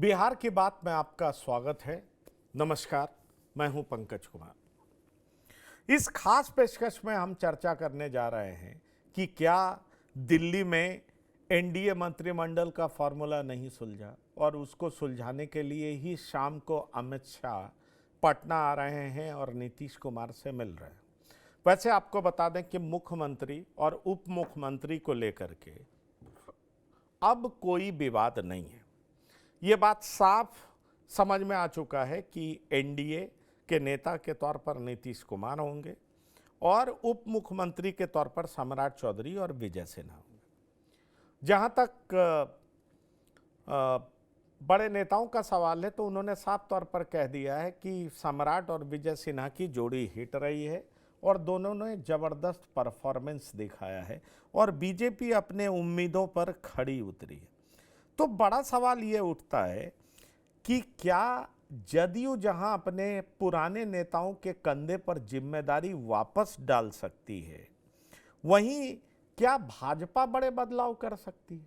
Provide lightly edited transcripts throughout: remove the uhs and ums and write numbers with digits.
बिहार की बात में आपका स्वागत है। नमस्कार, मैं हूं पंकज कुमार। इस खास पेशकश में हम चर्चा करने जा रहे हैं कि क्या दिल्ली में एनडीए मंत्रिमंडल का फॉर्मूला नहीं सुलझा और उसको सुलझाने के लिए ही शाम को अमित शाह पटना आ रहे हैं और नीतीश कुमार से मिल रहे हैं। वैसे आपको बता दें कि मुख्यमंत्री और उप मुख्यमंत्री को लेकर के अब कोई विवाद नहीं है। ये बात साफ समझ में आ चुका है कि एनडीए के नेता के तौर पर नीतीश कुमार होंगे और उप मुख्यमंत्री के तौर पर सम्राट चौधरी और विजय सिन्हा होंगे। जहां तक बड़े नेताओं का सवाल है तो उन्होंने साफ तौर पर कह दिया है कि सम्राट और विजय सिन्हा की जोड़ी हिट रही है और दोनों ने जबरदस्त परफॉर्मेंस दिखाया है और बीजेपी अपने उम्मीदों पर खड़ी उतरी है। तो बड़ा सवाल ये उठता है कि क्या जदयू जहां अपने पुराने नेताओं के कंधे पर जिम्मेदारी वापस डाल सकती है, वहीं क्या भाजपा बड़े बदलाव कर सकती है?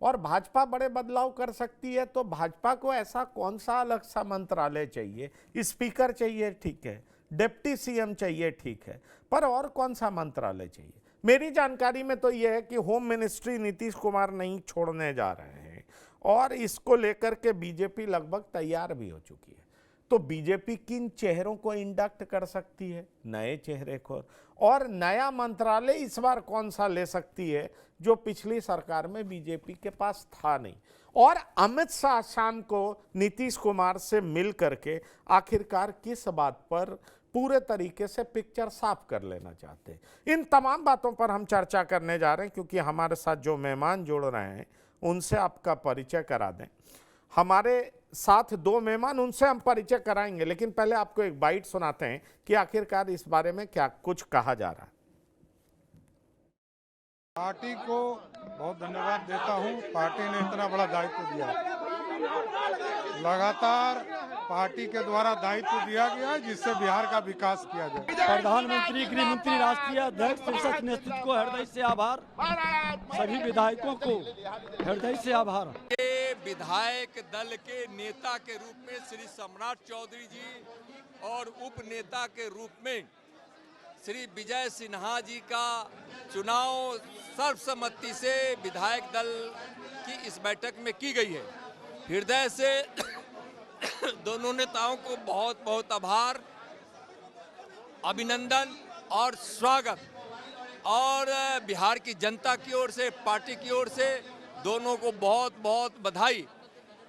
और भाजपा बड़े बदलाव कर सकती है तो भाजपा को ऐसा कौन सा अलग सा मंत्रालय चाहिए? स्पीकर चाहिए, ठीक है, डिप्टी सीएम चाहिए, ठीक है, पर और कौन सा मंत्रालय चाहिए? मेरी जानकारी में तो यह है कि होम मिनिस्ट्री नीतीश कुमार नहीं छोड़ने जा रहे हैं और इसको लेकर के बीजेपी लगभग तैयार भी हो चुकी है। तो बीजेपी किन चेहरों को इंडक्ट कर सकती है? नए चेहरे को। और नया मंत्रालय इस बार कौन सा ले सकती है जो पिछली सरकार में बीजेपी के पास था नहीं? और अमित शाह शाम को नीतीश कुमार से मिल करके आखिरकार किस बात पर पूरे तरीके से पिक्चर साफ कर लेना चाहते हैं? इन तमाम बातों पर हम चर्चा करने जा रहे हैं, क्योंकि हमारे साथ जो मेहमान जुड़ रहे हैं उनसे आपका परिचय करा दें। हमारे साथ दो मेहमान, उनसे हम परिचय कराएंगे, लेकिन पहले आपको एक बाइट सुनाते हैं कि आखिरकार इस बारे में क्या कुछ कहा जा रहा है। पार्टी को बहुत धन्यवाद देता हूं। पार्टी ने इतना बड़ा दायित्व दिया, लगातार पार्टी के द्वारा दायित्व दिया गया है जिससे बिहार का विकास किया जाए। प्रधानमंत्री, गृह मंत्री, राष्ट्रीय अध्यक्ष, शीर्षक नेतृत्व को हृदय से आभार, सभी विधायकों को हृदय से आभार। विधायक दल के नेता के रूप में श्री सम्राट चौधरी जी और उप नेता के रूप में श्री विजय सिन्हा जी का चुनाव सर्वसम्मति से विधायक दल की इस बैठक में की गई है। हृदय से दोनों नेताओं को बहुत बहुत आभार, अभिनंदन और स्वागत। और बिहार की जनता की ओर से, पार्टी की ओर से दोनों को बहुत बहुत बधाई।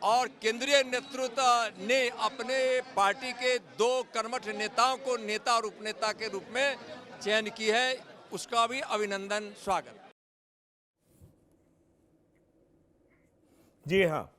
और केंद्रीय नेतृत्व ने अपने पार्टी के दो कर्मठ नेताओं को नेता और उपनेता के रूप में चयन की है, उसका भी अभिनंदन, स्वागत। जी हाँ,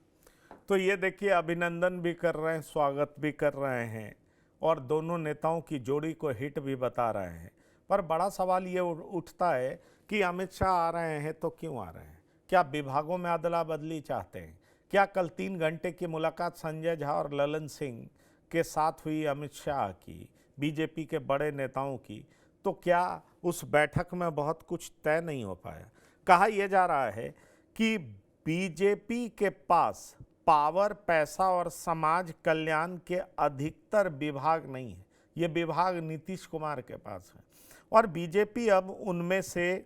तो ये देखिए, अभिनंदन भी कर रहे हैं, स्वागत भी कर रहे हैं और दोनों नेताओं की जोड़ी को हिट भी बता रहे हैं। पर बड़ा सवाल ये उठता है कि अमित शाह आ रहे हैं तो क्यों आ रहे हैं? क्या विभागों में अदला बदली चाहते हैं? क्या कल 3 घंटे की मुलाकात संजय झा और ललन सिंह के साथ हुई अमित शाह की, बीजेपी के बड़े नेताओं की, तो क्या उस बैठक में बहुत कुछ तय नहीं हो पाया? कहा यह जा रहा है कि बीजेपी के पास पावर, पैसा और समाज कल्याण के अधिकतर विभाग नहीं है। ये विभाग नीतीश कुमार के पास है और बीजेपी अब उनमें से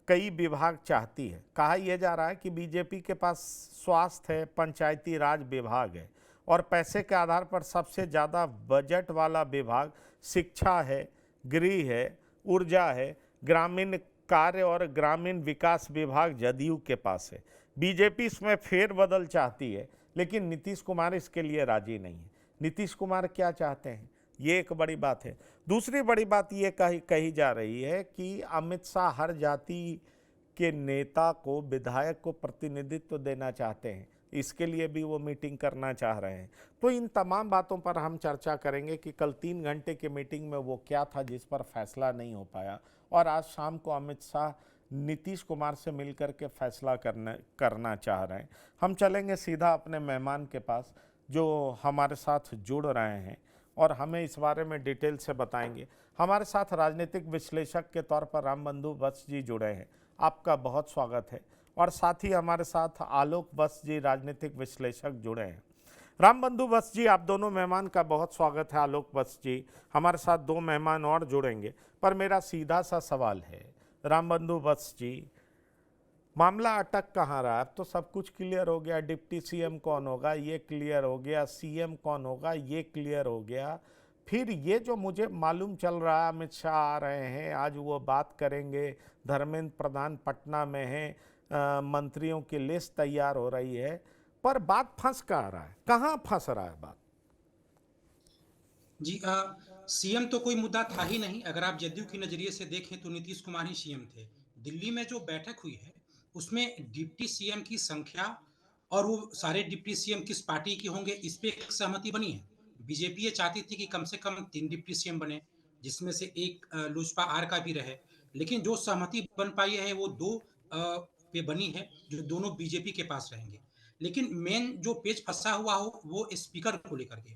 कई विभाग चाहती है। कहा यह जा रहा है कि बीजेपी के पास स्वास्थ्य है, पंचायती राज विभाग है और पैसे के आधार पर सबसे ज़्यादा बजट वाला विभाग शिक्षा है, गृह है, ऊर्जा है, ग्रामीण कार्य और ग्रामीण विकास विभाग जदयू के पास है। बीजेपी इसमें फेरबदल चाहती है, लेकिन नीतीश कुमार इसके लिए राजी नहीं है। नीतीश कुमार क्या चाहते हैं, ये एक बड़ी बात है। दूसरी बड़ी बात ये कही जा रही है कि अमित शाह हर जाति के नेता को, विधायक को प्रतिनिधित्व देना चाहते हैं, इसके लिए भी वो मीटिंग करना चाह रहे हैं। तो इन तमाम बातों पर हम चर्चा करेंगे कि कल 3 घंटे की मीटिंग में वो क्या था जिस पर फैसला नहीं हो पाया और आज शाम को अमित शाह नीतीश कुमार से मिलकर के फैसला करना चाह रहे हैं। हम चलेंगे सीधा अपने मेहमान के पास जो हमारे साथ जुड़ रहे हैं और हमें इस बारे में डिटेल से बताएंगे। हमारे साथ राजनीतिक विश्लेषक के तौर पर रामबंधु वत्स जी जुड़े हैं, आपका बहुत स्वागत है। और साथ ही हमारे साथ आलोक बस जी राजनीतिक विश्लेषक जुड़े हैं। रामबंधु बस जी, आप दोनों मेहमान का बहुत स्वागत है। आलोक बस जी, हमारे साथ दो मेहमान और जुड़ेंगे, पर मेरा सीधा सा सवाल है रामबंधु बस जी, मामला अटक कहाँ रहा? अब तो सब कुछ क्लियर हो गया, डिप्टी सीएम कौन होगा ये क्लियर हो गया, सीएम कौन होगा ये क्लियर हो गया। फिर ये जो मुझे मालूम चल रहा है, अमित शाह आ रहे हैं, आज वो बात करेंगे, धर्मेंद्र प्रधान पटना में हैं, मंत्रियों की लिस्ट तैयार हो रही है, पर बात फंस कहाँ रहा है, कहाँ फंस रहा है बात? जी सीएम तो कोई मुद्दा था ही नहीं। अगर आप जदयू की नजरिए से देखें तो नीतीश कुमार ही सीएम थे। दिल्ली में जो बैठक हुई है उसमें डिप्टी सीएम की संख्या और वो सारे डिप्टी सीएम किस पार्टी के होंगे इस पे एक सहमति बनी है। बीजेपी ये चाहती थी कि कम से कम 3 डिप्टी सीएम बने, जिसमें से एक लोजपा आर का भी रहे, लेकिन जो सहमति बन पाई है वो 2 पे बनी है जो दोनों बीजेपी के पास रहेंगे। लेकिन मेन जो पेच फंसा हुआ हो वो स्पीकर को लेकर के,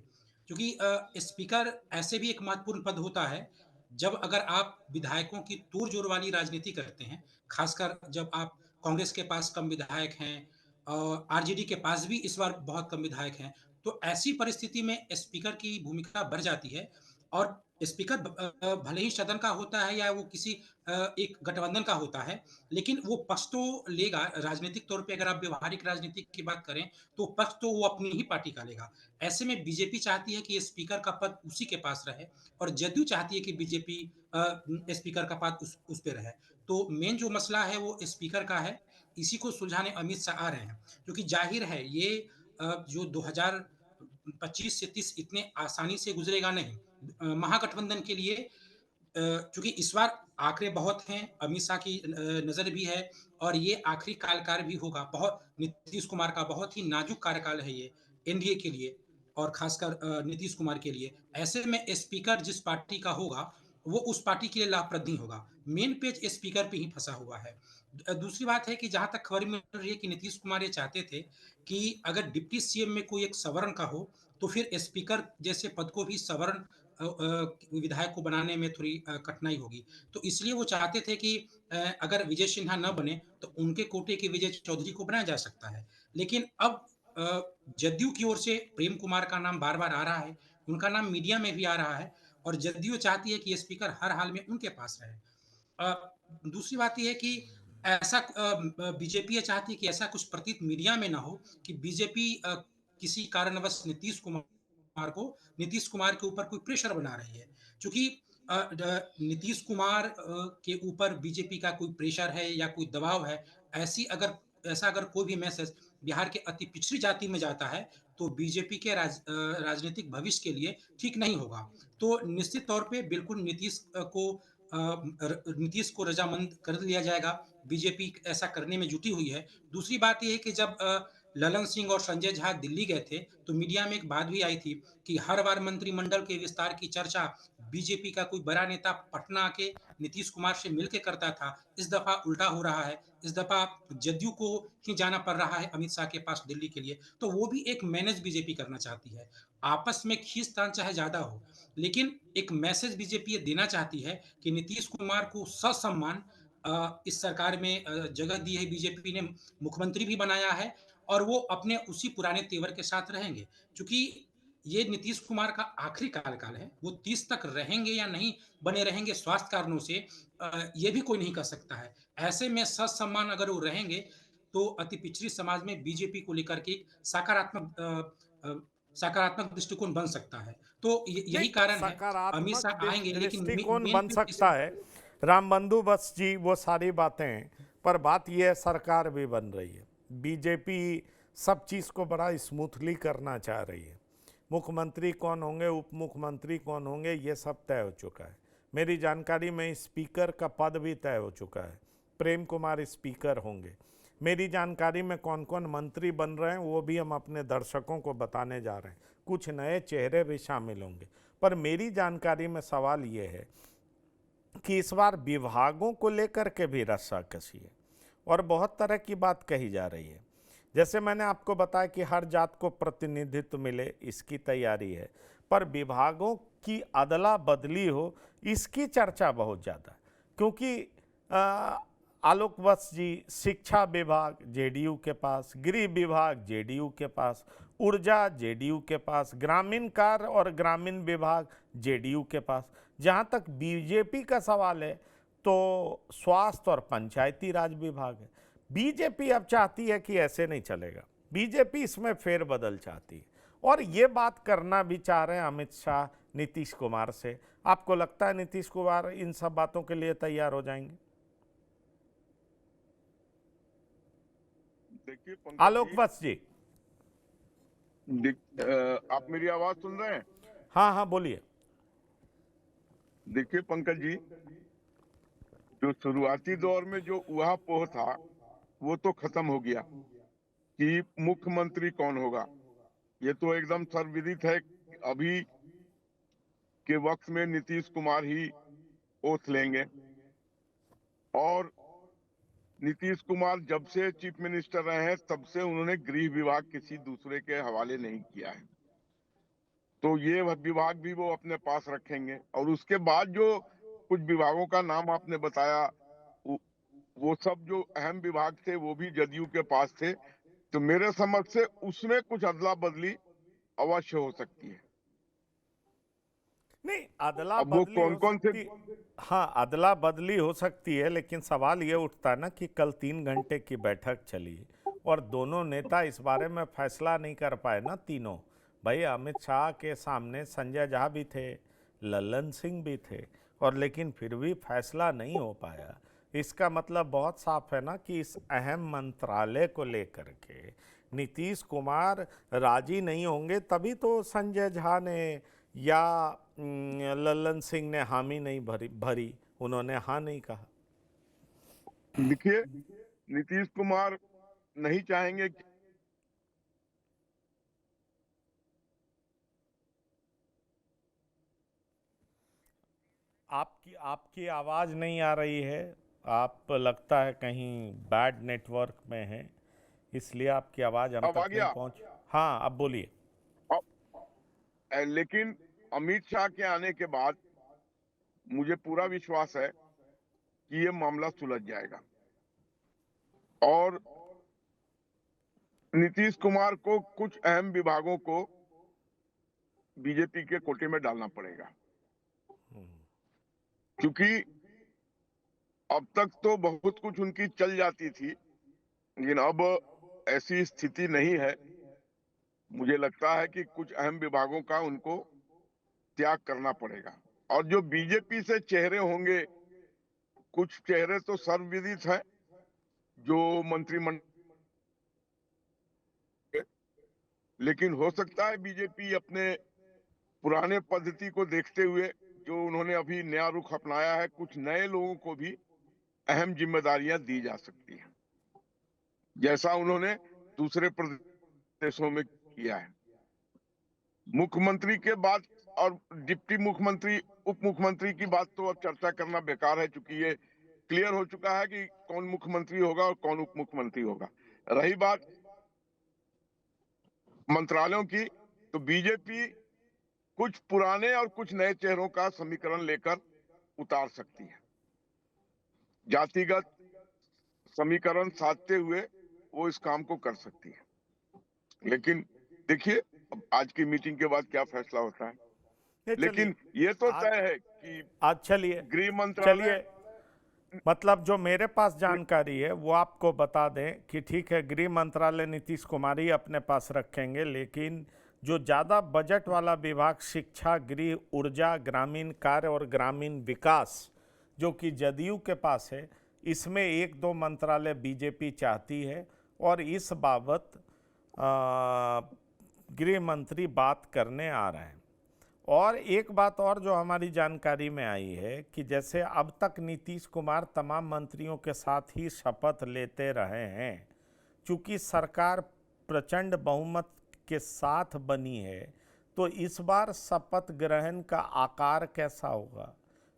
क्योंकि स्पीकर ऐसे भी एक महत्वपूर्ण पद होता है जब अगर आप विधायकों की तोड़ जोड़ वाली राजनीति करते हैं, खासकर जब आप कांग्रेस के पास कम विधायक हैं और आरजेडी के पास भी इस बार बहुत कम विधायक हैं, तो ऐसी परिस्थिति में स्पीकर की भूमिका बढ़ जाती है। और स्पीकर भले ही सदन का होता है या वो किसी एक गठबंधन का होता है, लेकिन वो पक्ष तो लेगा। राजनीतिक तौर पे अगर आप व्यवहारिक राजनीति की बात करें तो पक्ष तो वो अपनी ही पार्टी का लेगा। ऐसे में बीजेपी चाहती है कि स्पीकर का पद उसी के पास रहे और जदयू चाहती है कि बीजेपी स्पीकर का पद उस पे रहे। तो मेन जो मसला है वो स्पीकर का है। इसी को सुलझाने अमित शाह आ रहे हैं, क्योंकि जाहिर है ये जो 2025 से 30 इतने आसानी से गुजरेगा नहीं। महागठबंधन के लिए चूंकि इस बार आंकड़े बहुत हैं, अमित शाह की नजर भी है और ये आखिरी कार्यकाल भी होगा। बहुत नीतीश कुमार का बहुत ही नाजुक कार्यकाल है ये एनडीए के लिए और खासकर नीतीश कुमार के लिए। ऐसे में स्पीकर जिस पार्टी का होगा वो उस पार्टी के लिए लाभप्रद नहीं होगा। मेन पेज स्पीकर पे ही फंसा हुआ है। दूसरी बात है कि जहां तक खबर मिल रही है कि नीतीश कुमार ये चाहते थे कि अगर डिप्टी सीएम में कोई एक सवर्ण का हो तो फिर स्पीकर जैसे पद को भी सवर्ण विधायक को बनाने में थोड़ी कठिनाई होगी। तो इसलिए वो चाहते थे कि अगर विजय सिन्हा न बने तो उनके कोटे के विजय चौधरी को बनाया जा सकता है। लेकिन अब जदयू की ओर से प्रेम कुमार का नाम बार बार आ रहा है, उनका नाम मीडिया में भी आ रहा है और जदयू चाहती है कि स्पीकर हर हाल में उनके पास रहे। दूसरी बात यह है कि ऐसा बीजेपी ये चाहती है कि ऐसा कुछ प्रतीत मीडिया में ना हो कि बीजेपी किसी कारणवश नीतीश कुमार के ऊपर कोई प्रेशर बना रही है। चूंकि नीतीश कुमार के ऊपर बीजेपी का कोई प्रेशर है या कोई दबाव है, ऐसा अगर कोई भी मैसेज बिहार के अति पिछड़ी जाति में जाता है तो बीजेपी के राजनीतिक भविष्य के लिए ठीक नहीं होगा। तो निश्चित तौर पे बिल्कुल नीतीश को रजामंद कर लिया जाएगा। बीजेपी ऐसा करने में जुटी हुई है। दूसरी बात यह है कि जब ललन सिंह और संजय झा दिल्ली गए थे तो मीडिया में एक बात भी आई थी कि हर बार मंत्रिमंडल के विस्तार की चर्चा बीजेपी का कोई बड़ा नेता पटना आके नीतीश कुमार से मिलकर करता था। इस दफा उल्टा हो रहा है। इस दफा जदयू को ही जाना पड़ रहा है अमित शाह के पास दिल्ली के लिए। तो वो भी एक मैनेज बीजेपी करना चाहती है। आपस में खींचतान चाहे ज्यादा हो, लेकिन एक मैसेज बीजेपी ये देना चाहती है कि नीतीश कुमार को ससम्मान इस सरकार में जगह दी है। बीजेपी ने मुख्यमंत्री भी बनाया है और वो अपने उसी पुराने तेवर के साथ रहेंगे। क्योंकि ये नीतीश कुमार का आखिरी कार्यकाल है, वो 30 तक रहेंगे या नहीं बने रहेंगे स्वास्थ्य कारणों से ये भी कोई नहीं कर सकता है। ऐसे में ससम्मान अगर वो रहेंगे तो अति पिछड़ी समाज में बीजेपी को लेकर के सकारात्मक दृष्टिकोण बन सकता है। तो यही कारण है अमित शाह आएंगे, लेकिन दृष्टिकोण बन सकता है। रामबंधु बस जी, वो सारी बातें, पर बात यह है सरकार भी बन रही है। बीजेपी सब चीज़ को बड़ा स्मूथली करना चाह रही है। मुख्यमंत्री कौन होंगे, उप मुख्यमंत्री कौन होंगे, ये सब तय हो चुका है। मेरी जानकारी में स्पीकर का पद भी तय हो चुका है, प्रेम कुमार स्पीकर होंगे। मेरी जानकारी में कौन कौन मंत्री बन रहे हैं वो भी हम अपने दर्शकों को बताने जा रहे हैं। कुछ नए चेहरे भी शामिल होंगे। पर मेरी जानकारी में सवाल ये है कि इस बार विभागों को लेकर के भी रस्साकसी है और बहुत तरह की बात कही जा रही है। जैसे मैंने आपको बताया कि हर जात को प्रतिनिधित्व मिले, इसकी तैयारी है, पर विभागों की अदला बदली हो, इसकी चर्चा बहुत ज़्यादा, क्योंकि आलोक वत्स जी, शिक्षा विभाग जेडीयू के पास, गृह विभाग जेडीयू के पास, ऊर्जा जेडीयू के पास, ग्रामीण कार्य और ग्रामीण विभाग जेडीयू के पास। जहाँ तक बीजेपी का सवाल है तो स्वास्थ्य और पंचायती राज विभाग है। बीजेपी अब चाहती है कि ऐसे नहीं चलेगा, बीजेपी इसमें फेरबदल चाहती है और ये बात करना भी चाह रहे हैं अमित शाह नीतीश कुमार से। आपको लगता है नीतीश कुमार इन सब बातों के लिए तैयार हो जाएंगे? देखिए आलोक वत्स जी। आप मेरी आवाज सुन रहे हैं? हाँ हाँ बोलिए। देखिए पंकज जी, जो शुरुआती दौर में जो ऊहापोह था वो तो खत्म हो गया कि मुख्यमंत्री कौन होगा। ये तो एकदम सर्वविदित है। अभी के वक्त में नीतीश कुमार ही ओथ लेंगे और नीतीश कुमार जब से चीफ मिनिस्टर रहे हैं तब से उन्होंने गृह विभाग किसी दूसरे के हवाले नहीं किया है, तो ये विभाग भी वो अपने पास रखेंगे। और उसके बाद जो कुछ विभागों का नाम आपने बताया वो सब जो अहम विभाग थे वो भी जदयू के पास थे, तो मेरे समझ से उसमें कुछ अदला बदली अवश्य हो सकती है। नहीं, अदला अब वो बदली कौन हो कौन से सकती, हाँ अदला बदली हो सकती है, लेकिन सवाल ये उठता है ना कि कल 3 घंटे की बैठक चली और दोनों नेता इस बारे में फैसला नहीं कर पाए ना तीनों। भाई अमित शाह के सामने संजय झा भी थे, लल्लन सिंह भी थे और लेकिन फिर भी फैसला नहीं हो पाया। इसका मतलब बहुत साफ है ना कि इस अहम मंत्रालय को लेकर के नीतीश कुमार राजी नहीं होंगे, तभी तो संजय झा ने या लल्लन सिंह ने हामी नहीं भरी, उन्होंने हाँ नहीं कहा। देखिए, नीतीश कुमार नहीं चाहेंगे कि आपकी आवाज नहीं आ रही है, आप लगता है कहीं बैड नेटवर्क में है, इसलिए आपकी आवाज हम अब आ तक गया? नहीं पहुंच। हाँ अब बोलिए। लेकिन अमित शाह के आने के बाद मुझे पूरा विश्वास है कि ये मामला सुलझ जाएगा और नीतीश कुमार को कुछ अहम विभागों को बीजेपी के कोटे में डालना पड़ेगा, क्योंकि अब तक तो बहुत कुछ उनकी चल जाती थी, लेकिन अब ऐसी स्थिति नहीं है। मुझे लगता है कि कुछ अहम विभागों का उनको त्याग करना पड़ेगा और जो बीजेपी से चेहरे होंगे, कुछ चेहरे तो सर्वविदित हैं जो मंत्रिमंडल, लेकिन हो सकता है बीजेपी अपने पुराने पद्धति को देखते हुए जो उन्होंने अभी नया रुख अपनाया है, कुछ नए लोगों को भी अहम जिम्मेदारियां दी जा सकती हैं, जैसा उन्होंने दूसरे प्रदेशों में किया है। मुख्यमंत्री के बाद और डिप्टी मुख्यमंत्री, उप मुख्यमंत्री की बात तो अब चर्चा करना बेकार है, क्योंकि ये क्लियर हो चुका है कि कौन मुख्यमंत्री होगा और कौन उप मुख्यमंत्री होगा। रही बात मंत्रालयों की, तो बीजेपी कुछ पुराने और कुछ नए चेहरों का समीकरण लेकर उतार सकती है। जातिगत समीकरण साधते हुए वो इस काम को कर सकती है, लेकिन देखिए अब आज की मीटिंग के बाद क्या फैसला होता है। लेकिन ये तो तय है कि आज चलिए गृह मंत्रालय, मतलब जो मेरे पास जानकारी है वो आपको बता दें कि ठीक है, गृह मंत्रालय नीतीश कुमार ही अपने पास रखेंगे, लेकिन जो ज़्यादा बजट वाला विभाग शिक्षा, गृह, ऊर्जा, ग्रामीण कार्य और ग्रामीण विकास जो कि जदयू के पास है, इसमें 1-2 मंत्रालय बीजेपी चाहती है और इस बाबत गृह मंत्री बात करने आ रहे हैं। और एक बात और जो हमारी जानकारी में आई है कि जैसे अब तक नीतीश कुमार तमाम मंत्रियों के साथ ही शपथ लेते रहे हैं, चूँकि सरकार प्रचंड बहुमत के साथ बनी है, तो इस बार शपथ ग्रहण का आकार कैसा होगा,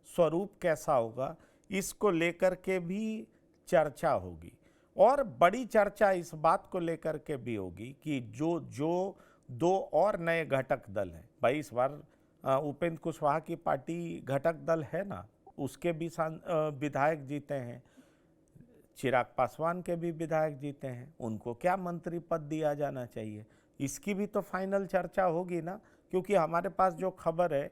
स्वरूप कैसा होगा, इसको लेकर के भी चर्चा होगी। और बड़ी चर्चा इस बात को लेकर के भी होगी कि जो 2 और नए घटक दल हैं, भाई इस बार उपेंद्र कुशवाहा की पार्टी घटक दल है ना, उसके भी विधायक जीते हैं, चिराग पासवान के भी विधायक जीते हैं, उनको क्या मंत्री पद दिया जाना चाहिए, इसकी भी तो फाइनल चर्चा होगी ना। क्योंकि हमारे पास जो खबर है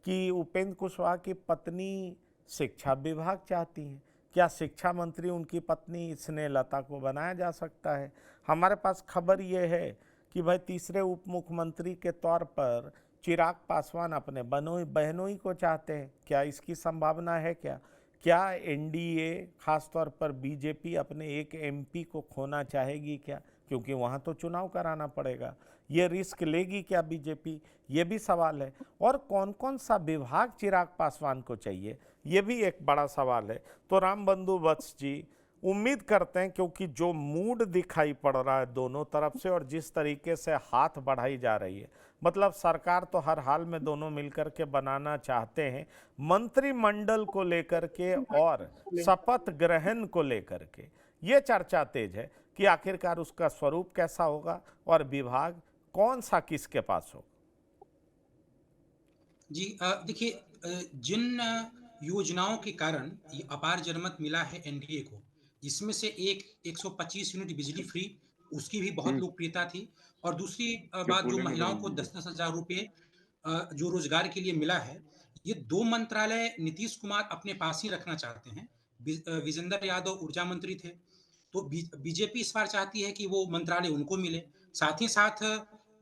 कि उपेंद्र कुशवाहा की पत्नी शिक्षा विभाग चाहती हैं, क्या शिक्षा मंत्री उनकी पत्नी स्नेहलता को बनाया जा सकता है। हमारे पास खबर ये है कि भाई तीसरे उप मुख्यमंत्री के तौर पर चिराग पासवान अपने बहनोई को चाहते हैं, क्या इसकी संभावना है क्या एनडीए खासतौर पर बीजेपी अपने एक एमपी को खोना चाहेगी क्या, क्योंकि वहाँ तो चुनाव कराना पड़ेगा, ये रिस्क लेगी क्या बीजेपी, ये भी सवाल है। और कौन कौन सा विभाग चिराग पासवान को चाहिए, ये भी एक बड़ा सवाल है। तो रामबंधु वत्स जी, उम्मीद करते हैं, क्योंकि जो मूड दिखाई पड़ रहा है दोनों तरफ से और जिस तरीके से हाथ बढ़ाई जा रही है, मतलब सरकार तो हर हाल में दोनों मिलकर के बनाना चाहते हैं, मंत्रिमंडल को लेकर के और शपथ ग्रहण को लेकर के ये चर्चा तेज है कि आखिरकार उसका स्वरूप कैसा होगा और विभाग कौन सा किसके पास हो। जी देखिए, जिन योजनाओं के कारण ये अपार जनमत मिला है एनडीए को, जिसमें से एक 125 यूनिट बिजली फ्री, उसकी भी बहुत लोकप्रियता थी। और दूसरी बात, जो महिलाओं को 10-10 हजार रुपये जो रोजगार के लिए मिला है, ये 2 मंत्रालय नीतीश कुमार अपने पास ही रखना चाहते हैं। विजेंद्र यादव ऊर्जा मंत्री थे, तो बीजेपी इस बार चाहती है कि वो मंत्रालय उनको मिले। साथ ही साथ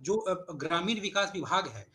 जो ग्रामीण विकास विभाग है,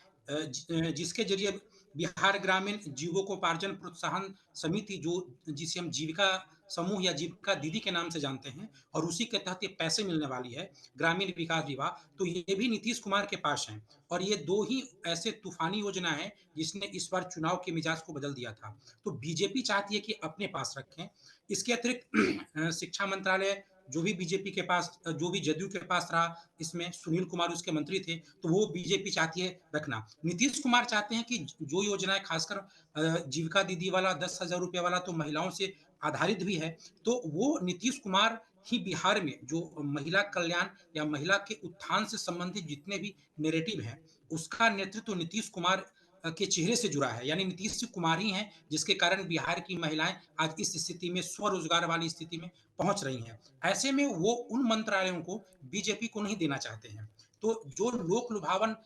जिसके जरिए बिहार ग्रामीण जीविकोपार्जन प्रोत्साहन समिति, जिसे हम जीविका समूह या जीविका दीदी के नाम से जानते हैं, और उसी के तहत ये पैसे मिलने वाली है, ग्रामीण विकास विभाग, तो ये भी नीतीश कुमार के पास हैं। और ये 2 ही ऐसे तूफानी योजना है जिसने इस बार चुनाव के मिजाज को बदल दिया था। तो बीजेपी चाहती है कि अपने पास रखें। इसके अतिरिक्त शिक्षा मंत्रालय जो भी बीजेपी के पास, जो भी जदयू के पास रहा, इसमें सुनील कुमार उसके मंत्री थे, तो वो बीजेपी चाहती है रखना। नीतीश कुमार चाहते हैं कि जो योजनाएं, खासकर जीविका दीदी वाला 10,000 रुपये वाला तो महिलाओं से आधारित भी है, तो वो नीतीश कुमार ही बिहार में जो महिला कल्याण या महिला के उत्थान से संबंधित जितने भी नैरेटिव हैं, उसका नेतृत्व नीतीश कुमार के चेहरे से जुड़ा है। यानी नीतीश कुमार ही हैं जिसके कारण बिहार की महिलाएं आज इस स्थिति में, स्वरोजगार वाली स्थिति में पहुंच रही हैं। ऐसे में वो उन मंत्रालयों को बीजेपी को नहीं देना चाहते हैं। तो जो लोक लुभावन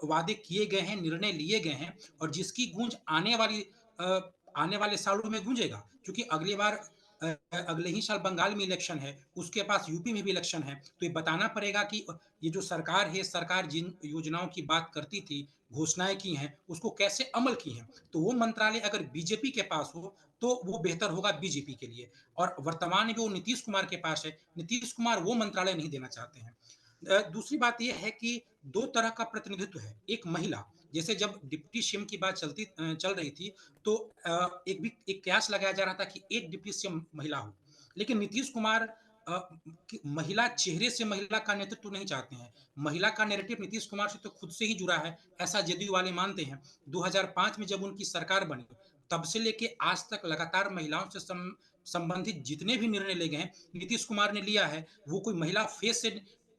वादे किए गए हैं, निर्णय लिए गए हैं, और जिसकी गूंज आने वाले सालों में गूंजेगा, क्योंकि अगली बार अगले ही साल बंगाल में इलेक्शन है, उसके पास यूपी में भी इलेक्शन है, तो ये बताना पड़ेगा कि ये जो सरकार है, सरकार जिन योजनाओं की बात करती थी, घोषणाएं की हैं, उसको कैसे अमल की हैं। तो वो मंत्रालय अगर बीजेपी के पास हो तो वो बेहतर होगा बीजेपी के लिए। और वर्तमान में वो नीतीश कुमार के पास है, नीतीश कुमार वो मंत्रालय नहीं देना चाहते हैं। दूसरी बात ये है कि 2 तरह का प्रतिनिधित्व है। एक महिला, जैसे जब डिप्टी सीएम की बात चल रही थी, तो एक कयास लगाया जा रहा था कि एक डिप्टी सीएम महिला हो। लेकिन नीतीश कुमार महिला चेहरे से महिला का नेतृत्व नहीं चाहते हैं। महिला का नैरेटिव नीतीश कुमार से तो खुद से ही जुड़ा है, ऐसा जदयू वाले मानते हैं। 2005 में जब उनकी सरकार बनी, तब से लेके आज तक लगातार महिलाओं से संबंधित जितने भी निर्णय ले गए हैं, नीतीश कुमार ने लिया है। वो कोई महिला फेस से,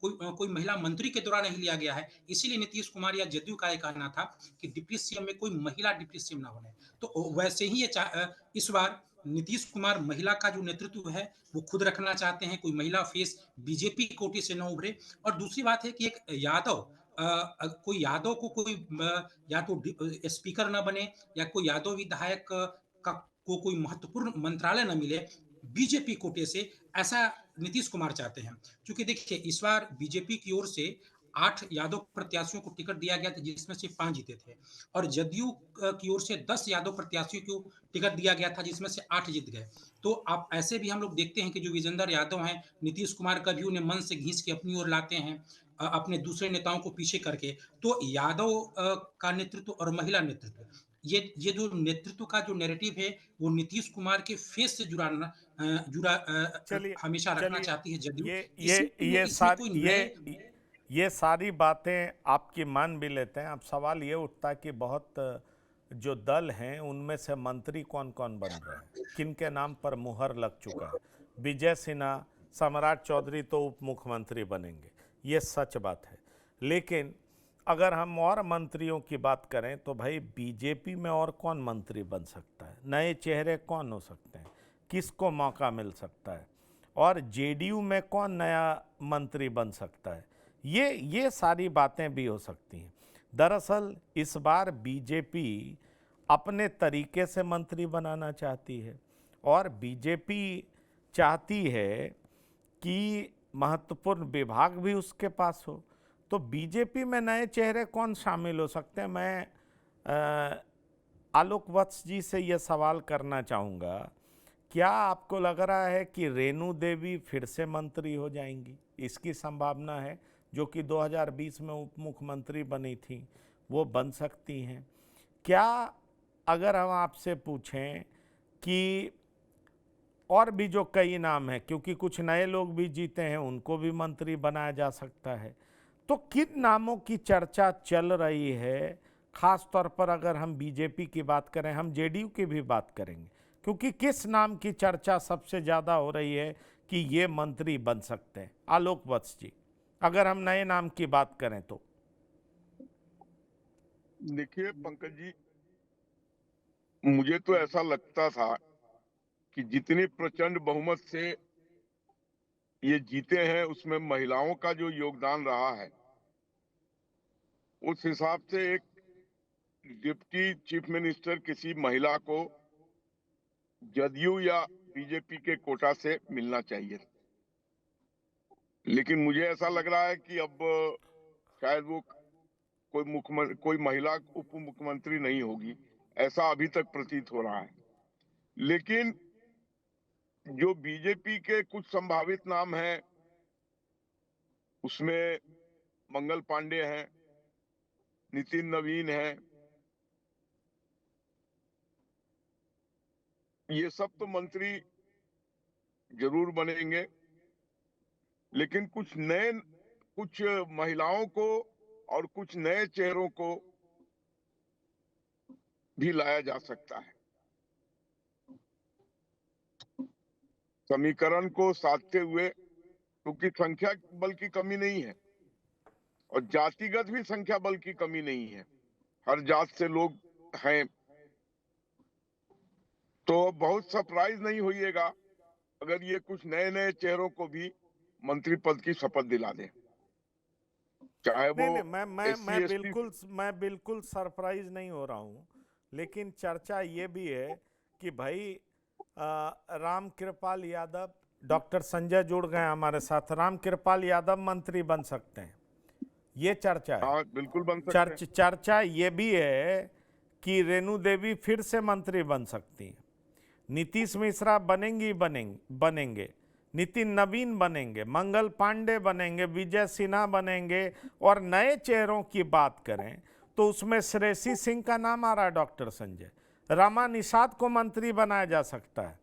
कोई महिला मंत्री के द्वारा नहीं लिया गया है। इसीलिए नीतीश कुमार या जदयू का एक कहना था कि डिप्टी सीएम में कोई महिला डिप्टी सीएम ना बने। तो वैसे ही इस बार नीतीश कुमार महिला का जो नेतृत्व है वो खुद रखना चाहते हैं, कोई महिला फेस बीजेपी कोटी से न उभरे। और दूसरी बात है कि एक यादव, कोई यादव को या तो स्पीकर ना बने, या कोई यादव विधायक को कोई महत्वपूर्ण मंत्रालय न मिले बीजेपी कोटे से, ऐसा नीतीश कुमार चाहते हैं। क्योंकि देखिए, इस बार बीजेपी की ओर से 8 यादव प्रत्याशियों को टिकट दिया गया था, जिसमें से 5 जीते थे, और जदयू की ओर से 10 यादव प्रत्याशियों को टिकट दिया गया था, जिसमें से 8 जीत गए। तो आप ऐसे भी हम लोग देखते हैं कि जो विजेंद्र यादव हैं, नीतीश कुमार कभी उन्हें मन से घींच के अपनी ओर लाते हैं, अपने दूसरे नेताओं को पीछे करके। तो यादव का नेतृत्व और महिला नेतृत्व, ये जो नेतृत्व का जो नैरेटिव है, वो नीतीश कुमार के फेस से जुड़ा हमेशा रखना चाहती है जदयू। ये सारी बातें आपकी मान भी लेते हैं। अब सवाल ये उठता है कि बहुत जो दल हैं उनमें से मंत्री कौन कौन बन रहे हैं, किन के नाम पर मुहर लग चुका है। विजय सिन्हा, सम्राट चौधरी तो उप मुख्यमंत्री बनेंगे, ये सच बात है। लेकिन अगर हम और मंत्रियों की बात करें तो भाई बीजेपी में और कौन मंत्री बन सकता है, नए चेहरे कौन हो सकते हैं, किसको मौका मिल सकता है। और जेडीयू में कौन नया मंत्री बन सकता है, ये सारी बातें भी हो सकती हैं। दरअसल इस बार बीजेपी अपने तरीके से मंत्री बनाना चाहती है और बीजेपी चाहती है कि महत्वपूर्ण विभाग भी उसके पास हो। तो बीजेपी में नए चेहरे कौन शामिल हो सकते हैं? मैं आलोक वत्स जी से ये सवाल करना चाहूँगा, क्या आपको लग रहा है कि रेणु देवी फिर से मंत्री हो जाएंगी? इसकी संभावना है, जो कि 2020 में उप मुख्यमंत्री बनी थी, वो बन सकती हैं क्या? अगर हम आपसे पूछें कि और भी जो कई नाम हैं, क्योंकि कुछ नए लोग भी जीते हैं, उनको भी मंत्री बनाया जा सकता है, तो किन नामों की चर्चा चल रही है? खास तौर पर अगर हम बीजेपी की बात करें, हम जेडीयू की भी बात करेंगे, क्योंकि किस नाम की चर्चा सबसे ज़्यादा हो रही है कि ये मंत्री बन सकते हैं? आलोक वत्स जी, अगर हम नए नाम की बात करें तो। देखिए पंकज जी, मुझे तो ऐसा लगता था कि जितनी प्रचंड बहुमत से ये जीते हैं, उसमें महिलाओं का जो योगदान रहा है, उस हिसाब से एक डिप्टी चीफ मिनिस्टर किसी महिला को जदयू या बीजेपी के कोटा से मिलना चाहिए। लेकिन मुझे ऐसा लग रहा है कि अब शायद वो कोई महिला उप मुख्यमंत्री नहीं होगी, ऐसा अभी तक प्रतीत हो रहा है। लेकिन जो बीजेपी के कुछ संभावित नाम हैं, उसमें मंगल पांडे हैं, नितिन नवीन हैं, ये सब तो मंत्री जरूर बनेंगे। लेकिन कुछ महिलाओं को और कुछ नए चेहरों को भी लाया जा सकता है। समीकरण को साधते हुए, क्योंकि संख्या बल की कमी नहीं है और जातिगत भी संख्या बल की कमी नहीं है, हर जात से लोग हैं, तो बहुत सरप्राइज नहीं होइएगा अगर ये कुछ नए नए चेहरों को भी मंत्री पद की शपथ दिला दें, चाहे वो नहीं, मैं SC/ST। बिल्कुल सरप्राइज नहीं हो रहा हूँ, लेकिन चर्चा ये भी है कि भाई राम कृपाल यादव, डॉक्टर संजय जुड़ गए हमारे साथ, राम कृपाल यादव मंत्री बन सकते हैं, ये चर्चा है। हाँ, बिल्कुल बन सकते हैं। चर्चा ये भी है कि रेणु देवी फिर से मंत्री बन सकती हैं, नीतीश मिश्रा बनेंगे, नितिन नवीन बनेंगे, मंगल पांडे बनेंगे, विजय सिन्हा बनेंगे। और नए चेहरों की बात करें तो उसमें श्रेयसी सिंह का नाम आ रहा है, डॉक्टर संजय, रमा निषाद को मंत्री बनाया जा सकता है,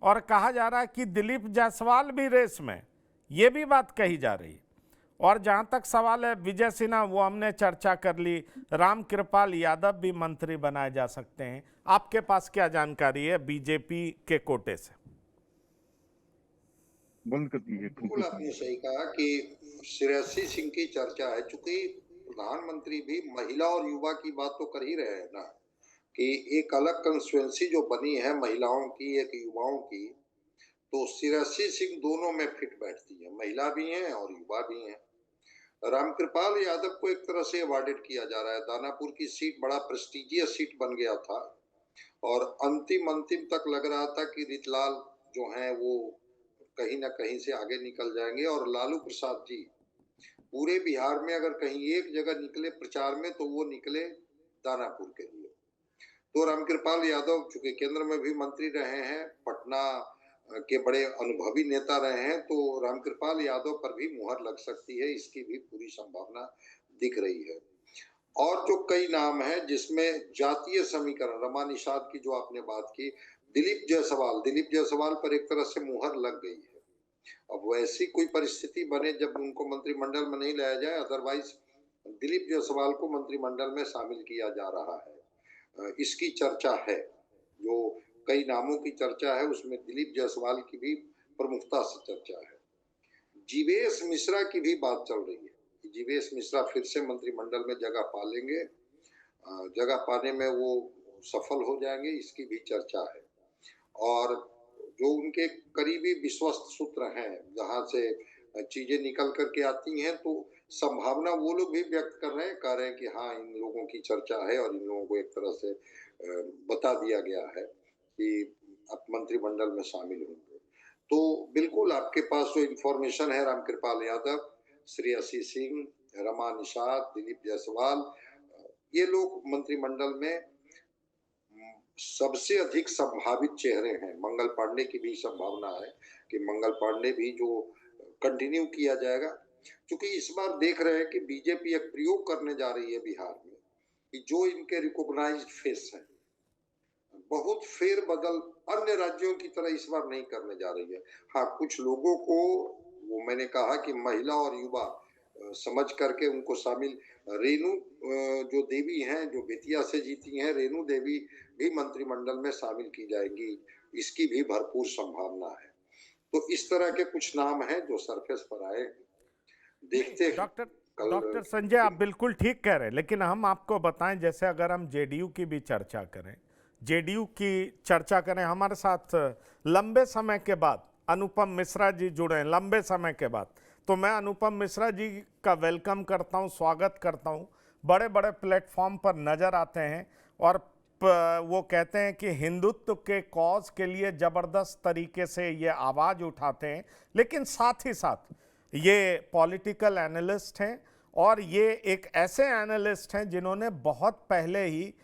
और कहा जा रहा है कि दिलीप जायसवाल भी रेस में, ये भी बात कही जा रही है। और जहां तक सवाल है विजय सिन्हा, वो हमने चर्चा कर ली, राम कृपाल यादव भी मंत्री बनाए जा सकते हैं। आपके पास क्या जानकारी है बीजेपी के कोटे से? बंद कर दीजिए। बिल्कुल आपने सही कहा कि श्रेयसी सिंह की चर्चा है, चूंकि प्रधानमंत्री भी महिला और युवा की बात तो कर ही रहे हैं ना, कि एक अलग कंस्टिट्यूएंसी जो बनी है महिलाओं की, एक युवाओं की, तो श्रेयसी सिंह दोनों में फिट बैठती है, महिला भी हैं और युवा भी हैं। रामकृपाल यादव को एक तरह से अवार्डेड किया जा रहा है, दानापुर की सीट बड़ा प्रेस्टिजियस सीट बन गया था और अंतिम तक लग रहा था कि रितलाल जो हैं वो कहीं ना कहीं से आगे निकल जाएंगे, और लालू प्रसाद जी पूरे बिहार में अगर कहीं एक जगह निकले प्रचार में तो वो निकले दानापुर के लिए। तो रामकृपाल यादव चूंकि केंद्र में भी मंत्री रहे हैं, पटना के बड़े अनुभवी नेता रहे हैं, तो रामकृपाल यादव पर भी मुहर लग सकती है, इसकी भी पूरी संभावना दिख रही है। और जो कई नाम है जिसमें जातीय समीकरण, रमा निषाद की जो आपने बात की, दिलीप जायसवाल पर एक तरह से मुहर लग गई है। अब वैसी कोई परिस्थिति बने जब उनको मंत्रिमंडल में नहीं लाया जाए, अदरवाइज दिलीप जायसवाल को मंत्रिमंडल में शामिल किया जा रहा है, इसकी चर्चा है। जो कई नामों की चर्चा है उसमें दिलीप जायसवाल की भी प्रमुखता से चर्चा है। जीवेश मिश्रा की भी बात चल रही है कि जीवेश मिश्रा फिर से मंत्रिमंडल में जगह पा लेंगे, जगह पाने में वो सफल हो जाएंगे, इसकी भी चर्चा है। और जो उनके करीबी विश्वस्त सूत्र हैं, जहां से चीजें निकल करके आती हैं, तो संभावना वो लोग भी व्यक्त कर रहे हैं, कह रहे हैं कि हाँ, इन लोगों की चर्चा है और इन लोगों को एक तरह से बता दिया गया है कि आप मंत्रिमंडल में शामिल होंगे। तो बिल्कुल आपके पास जो इंफॉर्मेशन है, रामकृपाल यादव, श्रेयसी सिंह, रमा निषाद, दिलीप जायसवाल, ये लोग मंत्रिमंडल में सबसे अधिक संभावित चेहरे हैं। मंगल पांडे की भी संभावना है कि मंगल पांडे भी जो कंटिन्यू किया जाएगा, क्योंकि इस बार देख रहे हैं कि बीजेपी एक प्रयोग करने जा रही है बिहार में कि जो इनके रिकॉग्नाइज्ड फेस है, बहुत फेरबदल अन्य राज्यों की तरह इस बार नहीं करने जा रही है। हाँ, कुछ लोगों को, वो मैंने कहा कि महिला और युवा समझ करके उनको शामिल, रेणु जो देवी हैं, जो बेतिया से जीती हैं, रेणु देवी भी मंत्रिमंडल में शामिल की जाएंगी, इसकी भी भरपूर संभावना है। तो इस तरह के कुछ नाम हैं जो सरफेस पर आए। देखते हैं। डॉक्टर संजय, आप बिल्कुल ठीक कह रहे हैं, लेकिन हम आपको बताएं, जैसे अगर हम जेडीयू की भी चर्चा करें, हमारे साथ लंबे समय के बाद अनुपम मिश्रा जी जुड़े हैं, लंबे समय के बाद। तो मैं अनुपम मिश्रा जी का वेलकम करता हूं, स्वागत करता हूं। बड़े बड़े प्लेटफॉर्म पर नजर आते हैं और वो कहते हैं कि हिंदुत्व के कॉज के लिए ज़बरदस्त तरीके से ये आवाज़ उठाते हैं, लेकिन साथ ही साथ ये पॉलिटिकल एनालिस्ट हैं और ये एक ऐसे एनालिस्ट हैं जिन्होंने बहुत पहले ही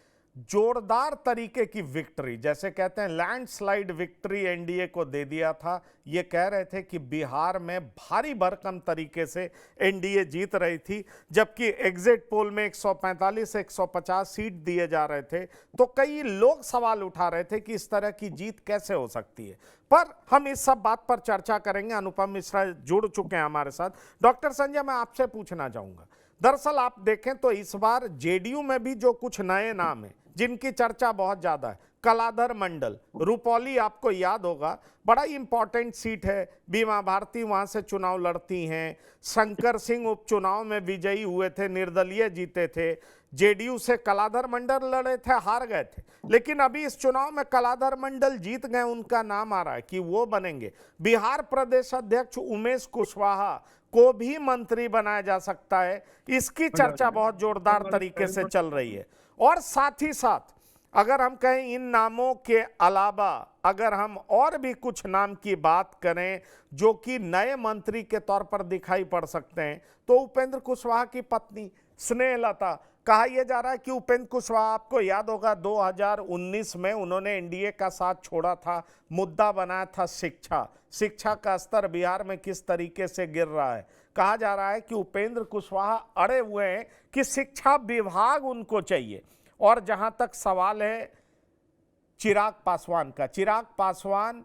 जोरदार तरीके की विक्ट्री, जैसे कहते हैं लैंडस्लाइड विक्ट्री, एनडीए को दे दिया था। ये कह रहे थे कि बिहार में भारी भरकम तरीके से एनडीए जीत रही थी, जबकि एग्जिट पोल में 145 से 150 सीट दिए जा रहे थे। तो कई लोग सवाल उठा रहे थे कि इस तरह की जीत कैसे हो सकती है। पर हम इस सब बात पर चर्चा करेंगे। अनुपम मिश्रा जुड़ चुके हैं हमारे साथ। डॉक्टर संजय, मैं आपसे पूछना चाहूंगा, दरअसल आप देखें तो इस बार जेडीयू में भी जो कुछ नए नाम हैं जिनकी चर्चा बहुत ज्यादा है, कलाधर मंडल, रुपौली, आपको याद होगा, बड़ा इंपॉर्टेंट सीट है, बीमा भारती वहां से चुनाव लड़ती हैं। शंकर सिंह उपचुनाव में विजयी हुए थे, निर्दलीय जीते थे। जेडीयू से कलाधर मंडल लड़े थे, हार गए थे, लेकिन अभी इस चुनाव में कलाधर मंडल जीत गए, उनका नाम आ रहा है कि वो बनेंगे। बिहार प्रदेश अध्यक्ष उमेश कुशवाहा को भी मंत्री बनाया जा सकता है, इसकी चर्चा बहुत जोरदार तरीके से चल रही है। और साथ ही साथ अगर हम कहें इन नामों के अलावा अगर हम और भी कुछ नाम की बात करें जो कि नए मंत्री के तौर पर दिखाई पड़ सकते हैं, तो उपेंद्र कुशवाहा की पत्नी स्नेहलता, कहा यह जा रहा है कि उपेंद्र कुशवाहा, आपको याद होगा 2019 में उन्होंने एनडीए का साथ छोड़ा था, मुद्दा बनाया था शिक्षा का स्तर बिहार में किस तरीके से गिर रहा है। कहा जा रहा है कि उपेंद्र कुशवाहा अड़े हुए हैं कि शिक्षा विभाग उनको चाहिए। और जहां तक सवाल है चिराग पासवान का, चिराग पासवान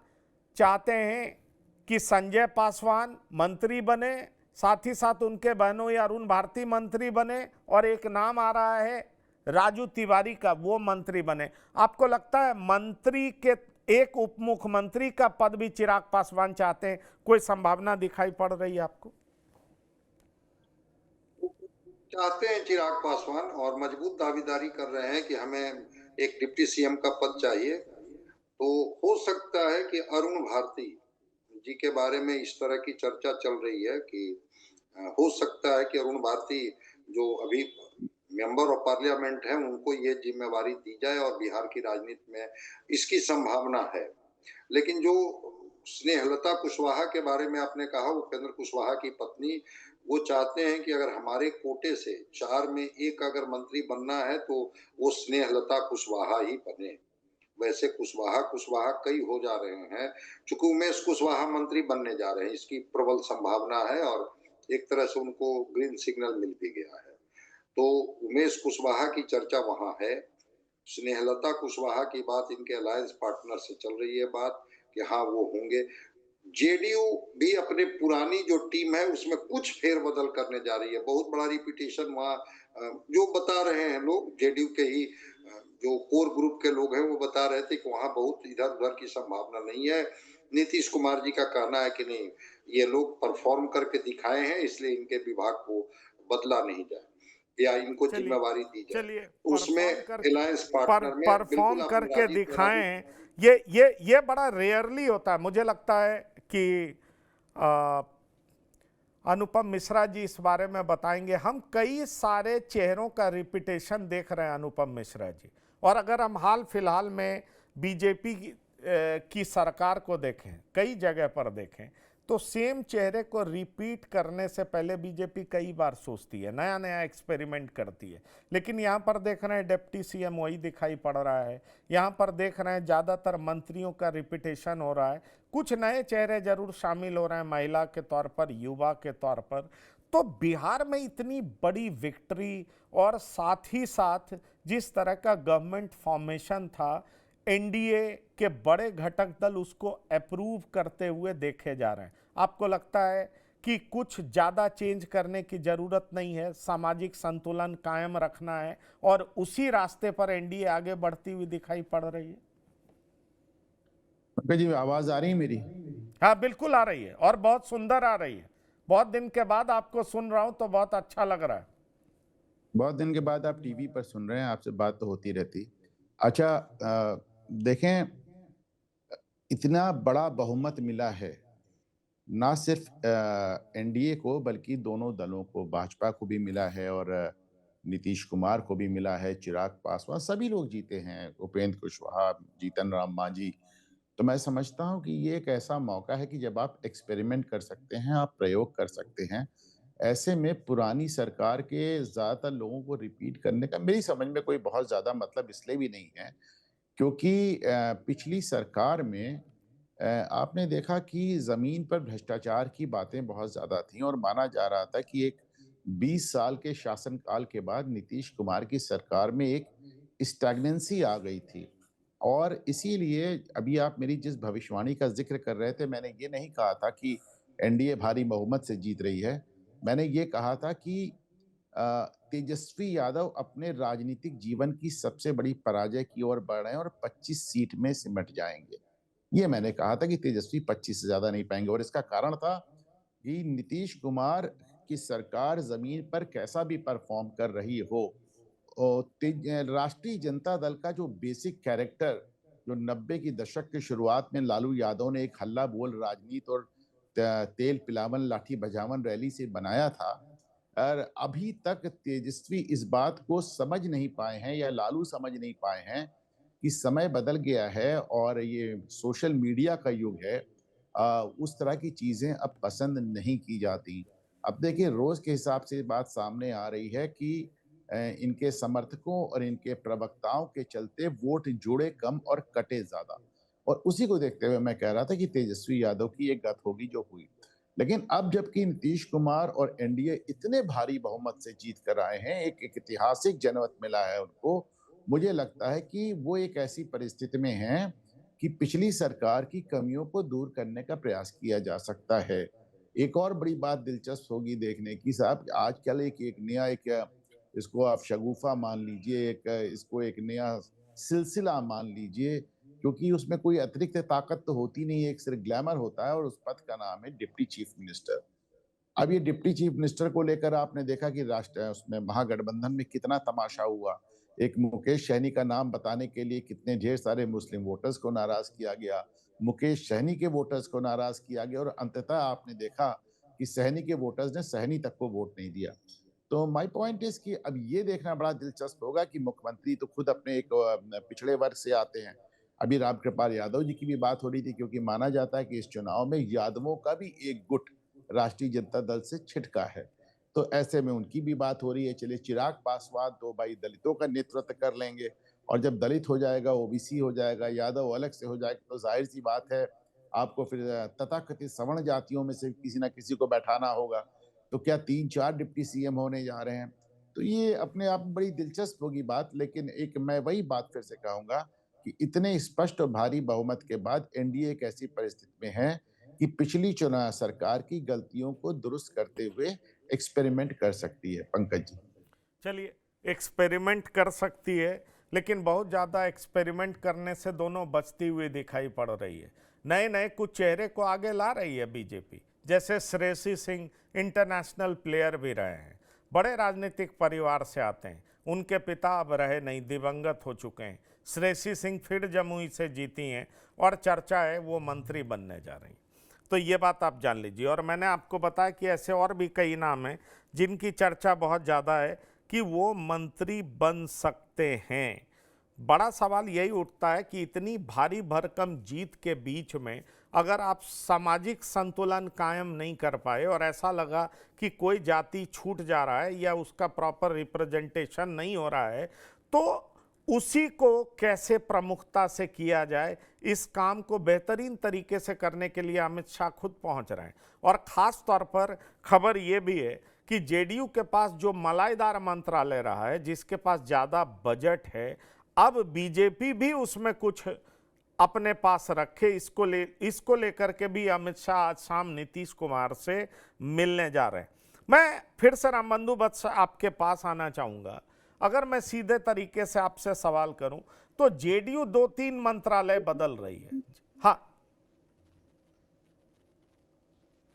चाहते हैं कि संजय पासवान मंत्री बने, साथ ही साथ उनके बहनों या अरुण भारती मंत्री बने, और एक नाम आ रहा है राजू तिवारी का, वो मंत्री बने। आपको लगता है मंत्री के एक उप मुख्यमंत्री का पद भी चिराग पासवान चाहते हैं? कोई संभावना दिखाई पड़ रही है आपको? चाहते हैं चिराग पासवान, और मजबूत दावेदारी कर रहे हैं कि हमें एक डिप्टी सीएम का पद चाहिए। तो हो सकता है कि अरुण भारती जी के बारे में इस तरह की चर्चा चल रही है कि हो सकता है कि अरुण भारती जो अभी मेंबर ऑफ पार्लियामेंट हैं, उनको ये जिम्मेवारी दी जाए और बिहार की राजनीति में इसकी संभावना है। लेकिन जो स्नेहलता कुशवाहा के बारे में आपने कहा, उपेंद्र कुशवाहा की पत्नी, वो चाहते हैं कि अगर हमारे कोटे से 4 में 1 अगर मंत्री बनना है तो वो स्नेहलता कुशवाहा ही बने। वैसे कुशवाहा कई हो जा रहे हैं, चूंकि उमेश कुशवाहा मंत्री बनने जा रहे हैं, इसकी प्रबल संभावना है और एक तरह से उनको ग्रीन सिग्नल मिल भी गया है। तो उमेश कुशवाहा की चर्चा वहां है। स्नेहलता कुशवाहा की बात इनके अलायंस पार्टनर से चल रही है बात कि हाँ वो होंगे। जेडीयू भी अपने पुरानी जो टीम है उसमें कुछ फेरबदल करने जा रही है। बहुत बड़ा रिपीटेशन वहाँ जो बता रहे हैं लोग, जेडीयू के ही जो कोर ग्रुप के लोग हैं वो बता रहे थे कि वहाँ बहुत इधर उधर की संभावना नहीं है। नीतीश कुमार जी का कहना है कि नहीं, ये लोग परफॉर्म करके दिखाए हैं, इसलिए इनके विभाग को बदला नहीं जाए। या इनको चलिए जिम्मेवारी दी जाए। चलिए उसमें अलायंस पार्टनर में परफॉर्म बिल्कुल करके आपने दिखाएं। ये बड़ा रेयरली होता है। मुझे लगता है कि आ, अनुपम मिश्रा जी इस बारे में बताएंगे। हम कई सारे चेहरों का रिपीटेशन देख रहे हैं अनुपम मिश्रा जी, और अगर हम हाल फिलहाल में बीजेपी की सरकार को देखें, कई जगह पर देखें, तो सेम चेहरे को रिपीट करने से पहले बीजेपी कई बार सोचती है, नया नया एक्सपेरिमेंट करती है। लेकिन यहाँ पर देख रहे हैं डिप्टी सीएम वही दिखाई पड़ रहा है। यहाँ पर देख रहे हैं ज़्यादातर मंत्रियों का रिपीटेशन हो रहा है। कुछ नए चेहरे जरूर शामिल हो रहे हैं, महिला के तौर पर, युवा के तौर पर। तो बिहार में इतनी बड़ी विक्ट्री और साथ ही साथ जिस तरह का गवर्नमेंट फॉर्मेशन था, एनडीए के बड़े घटक दल उसको अप्रूव करते हुए देखे जा रहे हैं। आपको लगता है कि कुछ ज़्यादा चेंज करने की ज़रूरत नहीं है, सामाजिक संतुलन कायम रखना है, और उसी रास्ते पर एनडीए आगे बढ़ती हुई दिखाई पड़ रही है? पंकज जी, आवाज आ रही है मेरी? हाँ, बिल्कुल आ रही है, और बहुत सुंदर आ रही है। बहुत दिन के बाद आपको सुन रहा हूं तो बहुत अच्छा लग रहा है। बहुत दिन के बाद आप टीवी पर सुन रहे हैं, आपसे बात तो होती रहती। अच्छा, देखें, इतना बड़ा बहुमत मिला है, ना सिर्फ एनडीए को बल्कि दोनों दलों को, भाजपा को भी मिला है और नीतीश कुमार को भी मिला है, चिराग पासवान, सभी लोग जीते हैं, उपेंद्र कुशवाहा, जीतन राम मांझी। तो मैं समझता हूं कि ये एक ऐसा मौका है कि जब आप एक्सपेरिमेंट कर सकते हैं, आप प्रयोग कर सकते हैं। ऐसे में पुरानी सरकार के ज़्यादातर लोगों को रिपीट करने का मेरी समझ में कोई बहुत ज़्यादा मतलब इसलिए भी नहीं है, क्योंकि पिछली सरकार में आपने देखा कि ज़मीन पर भ्रष्टाचार की बातें बहुत ज़्यादा थीं और माना जा रहा था कि एक 20 साल के शासनकाल के बाद नीतीश कुमार की सरकार में एक स्टैग्नेंसी आ गई थी। और इसीलिए अभी आप मेरी जिस भविष्यवाणी का ज़िक्र कर रहे थे, मैंने ये नहीं कहा था कि एनडीए भारी बहुमत से जीत रही है। मैंने ये कहा था कि तेजस्वी यादव अपने राजनीतिक जीवन की सबसे बड़ी पराजय की ओर बढ़ रहे हैं और 25 सीट में सिमट जाएँगे। ये मैंने कहा था कि तेजस्वी 25 से ज़्यादा नहीं पाएँगे, और इसका कारण था कि नीतीश कुमार की सरकार ज़मीन पर कैसा भी परफ़ॉर्म कर रही हो, राष्ट्रीय जनता दल का जो बेसिक कैरेक्टर, जो 90 की दशक के शुरुआत में लालू यादव ने एक हल्ला बोल राजनीति और तेल पिलावन लाठी बजावन रैली से बनाया था, और अभी तक तेजस्वी इस बात को समझ नहीं पाए हैं या लालू समझ नहीं पाए हैं कि समय बदल गया है और ये सोशल मीडिया का युग है। उस तरह की चीजें अब पसंद नहीं की जाती। अब देखिए, रोज के हिसाब से बात सामने आ रही है कि इनके समर्थकों और इनके प्रवक्ताओं के चलते वोट जुड़े कम और कटे ज्यादा, और उसी को देखते हुए मैं कह रहा था कि तेजस्वी यादव की एक गत होगी जो हुई। लेकिन अब जबकि नीतीश कुमार और एनडीए इतने भारी बहुमत से जीत कर आए हैं, एक ऐतिहासिक जनमत मिला है उनको, मुझे लगता है कि वो एक ऐसी परिस्थिति में हैं कि पिछली सरकार की कमियों को दूर करने का प्रयास किया जा सकता है। एक और बड़ी बात दिलचस्प होगी देखने की साहब, आजकल एक नया इसको आप शगुफा मान लीजिए, इसको एक नया सिलसिला मान लीजिए, क्योंकि उसमें कोई अतिरिक्त ताकत तो होती नहीं है, एक सिर्फ ग्लैमर होता है और उस पद का नाम है डिप्टी चीफ मिनिस्टर। अब ये डिप्टी चीफ मिनिस्टर को लेकर आपने देखा कि राष्ट्र उसमें महागठबंधन में कितना तमाशा हुआ। एक मुकेश सहनी का नाम बताने के लिए कितने ढेर सारे मुस्लिम वोटर्स को नाराज किया गया, मुकेश सहनी के वोटर्स को नाराज किया गया, और अंततः आपने देखा कि सहनी के वोटर्स ने सहनी तक को वोट नहीं दिया। तो माय पॉइंट इज कि अब ये देखना बड़ा दिलचस्प होगा कि मुख्यमंत्री तो खुद अपने एक पिछड़े वर्ग से आते हैं। अभी रामकृपाल यादव जी की भी बात हो रही थी, क्योंकि माना जाता है कि इस चुनाव में यादवों का भी एक गुट राष्ट्रीय जनता दल से छिटका है, तो ऐसे में उनकी भी बात हो रही है। चलिए, चिराग पासवान तो भाई दलितों का नेतृत्व कर लेंगे, और जब दलित हो जाएगा, ओबीसी हो जाएगा, यादव अलग से हो जाएगा, तो जाहिर सी बात है आपको फिर तथाकथित सवर्ण जातियों में से किसी ना किसी को बैठाना होगा। तो क्या 3-4 डिप्टी सीएम होने जा रहे हैं? तो ये अपने आप में बड़ी दिलचस्प होगी बात। लेकिन एक मैं वही बात फिर से कहूंगा कि इतने स्पष्ट और भारी बहुमत के बाद एनडीए एक ऐसी परिस्थिति में है कि पिछली चुनाव सरकार की गलतियों को दुरुस्त करते हुए एक्सपेरिमेंट कर सकती है। पंकज जी, चलिए, एक्सपेरिमेंट कर सकती है, लेकिन बहुत ज़्यादा एक्सपेरिमेंट करने से दोनों बचती हुई दिखाई पड़ रही है। नए नए कुछ चेहरे को आगे ला रही है बीजेपी, जैसे श्रेयसी सिंह इंटरनेशनल प्लेयर भी रहे हैं, बड़े राजनीतिक परिवार से आते हैं। उनके पिता अब रहे नहीं, दिवंगत हो चुके हैं। श्रेयसी सिंह फिर जमुई से जीती हैं और चर्चा है वो मंत्री बनने जा रही हैं। तो ये बात आप जान लीजिए। और मैंने आपको बताया कि ऐसे और भी कई नाम हैं जिनकी चर्चा बहुत ज़्यादा है कि वो मंत्री बन सकते हैं। बड़ा सवाल यही उठता है कि इतनी भारी भरकम जीत के बीच में अगर आप सामाजिक संतुलन कायम नहीं कर पाए और ऐसा लगा कि कोई जाति छूट जा रहा है या उसका प्रॉपर रिप्रेजेंटेशन नहीं हो रहा है, तो उसी को कैसे प्रमुखता से किया जाए, इस काम को बेहतरीन तरीके से करने के लिए अमित शाह खुद पहुंच रहे हैं। और ख़ास तौर पर खबर ये भी है कि जेडीयू के पास जो मलाईदार मंत्रालय रहा है, जिसके पास ज़्यादा बजट है, अब बीजेपी भी उसमें कुछ अपने पास रखे। इसको लेकर के भी अमित शाह आज शाम नीतीश कुमार से मिलने जा रहे हैं। मैं फिर से रामबंधु वत्स आपके पास आना चाहूँगा। अगर मैं सीधे तरीके से आपसे सवाल करूं तो जेडीयू 2-3 मंत्रालय बदल रही है। हाँ,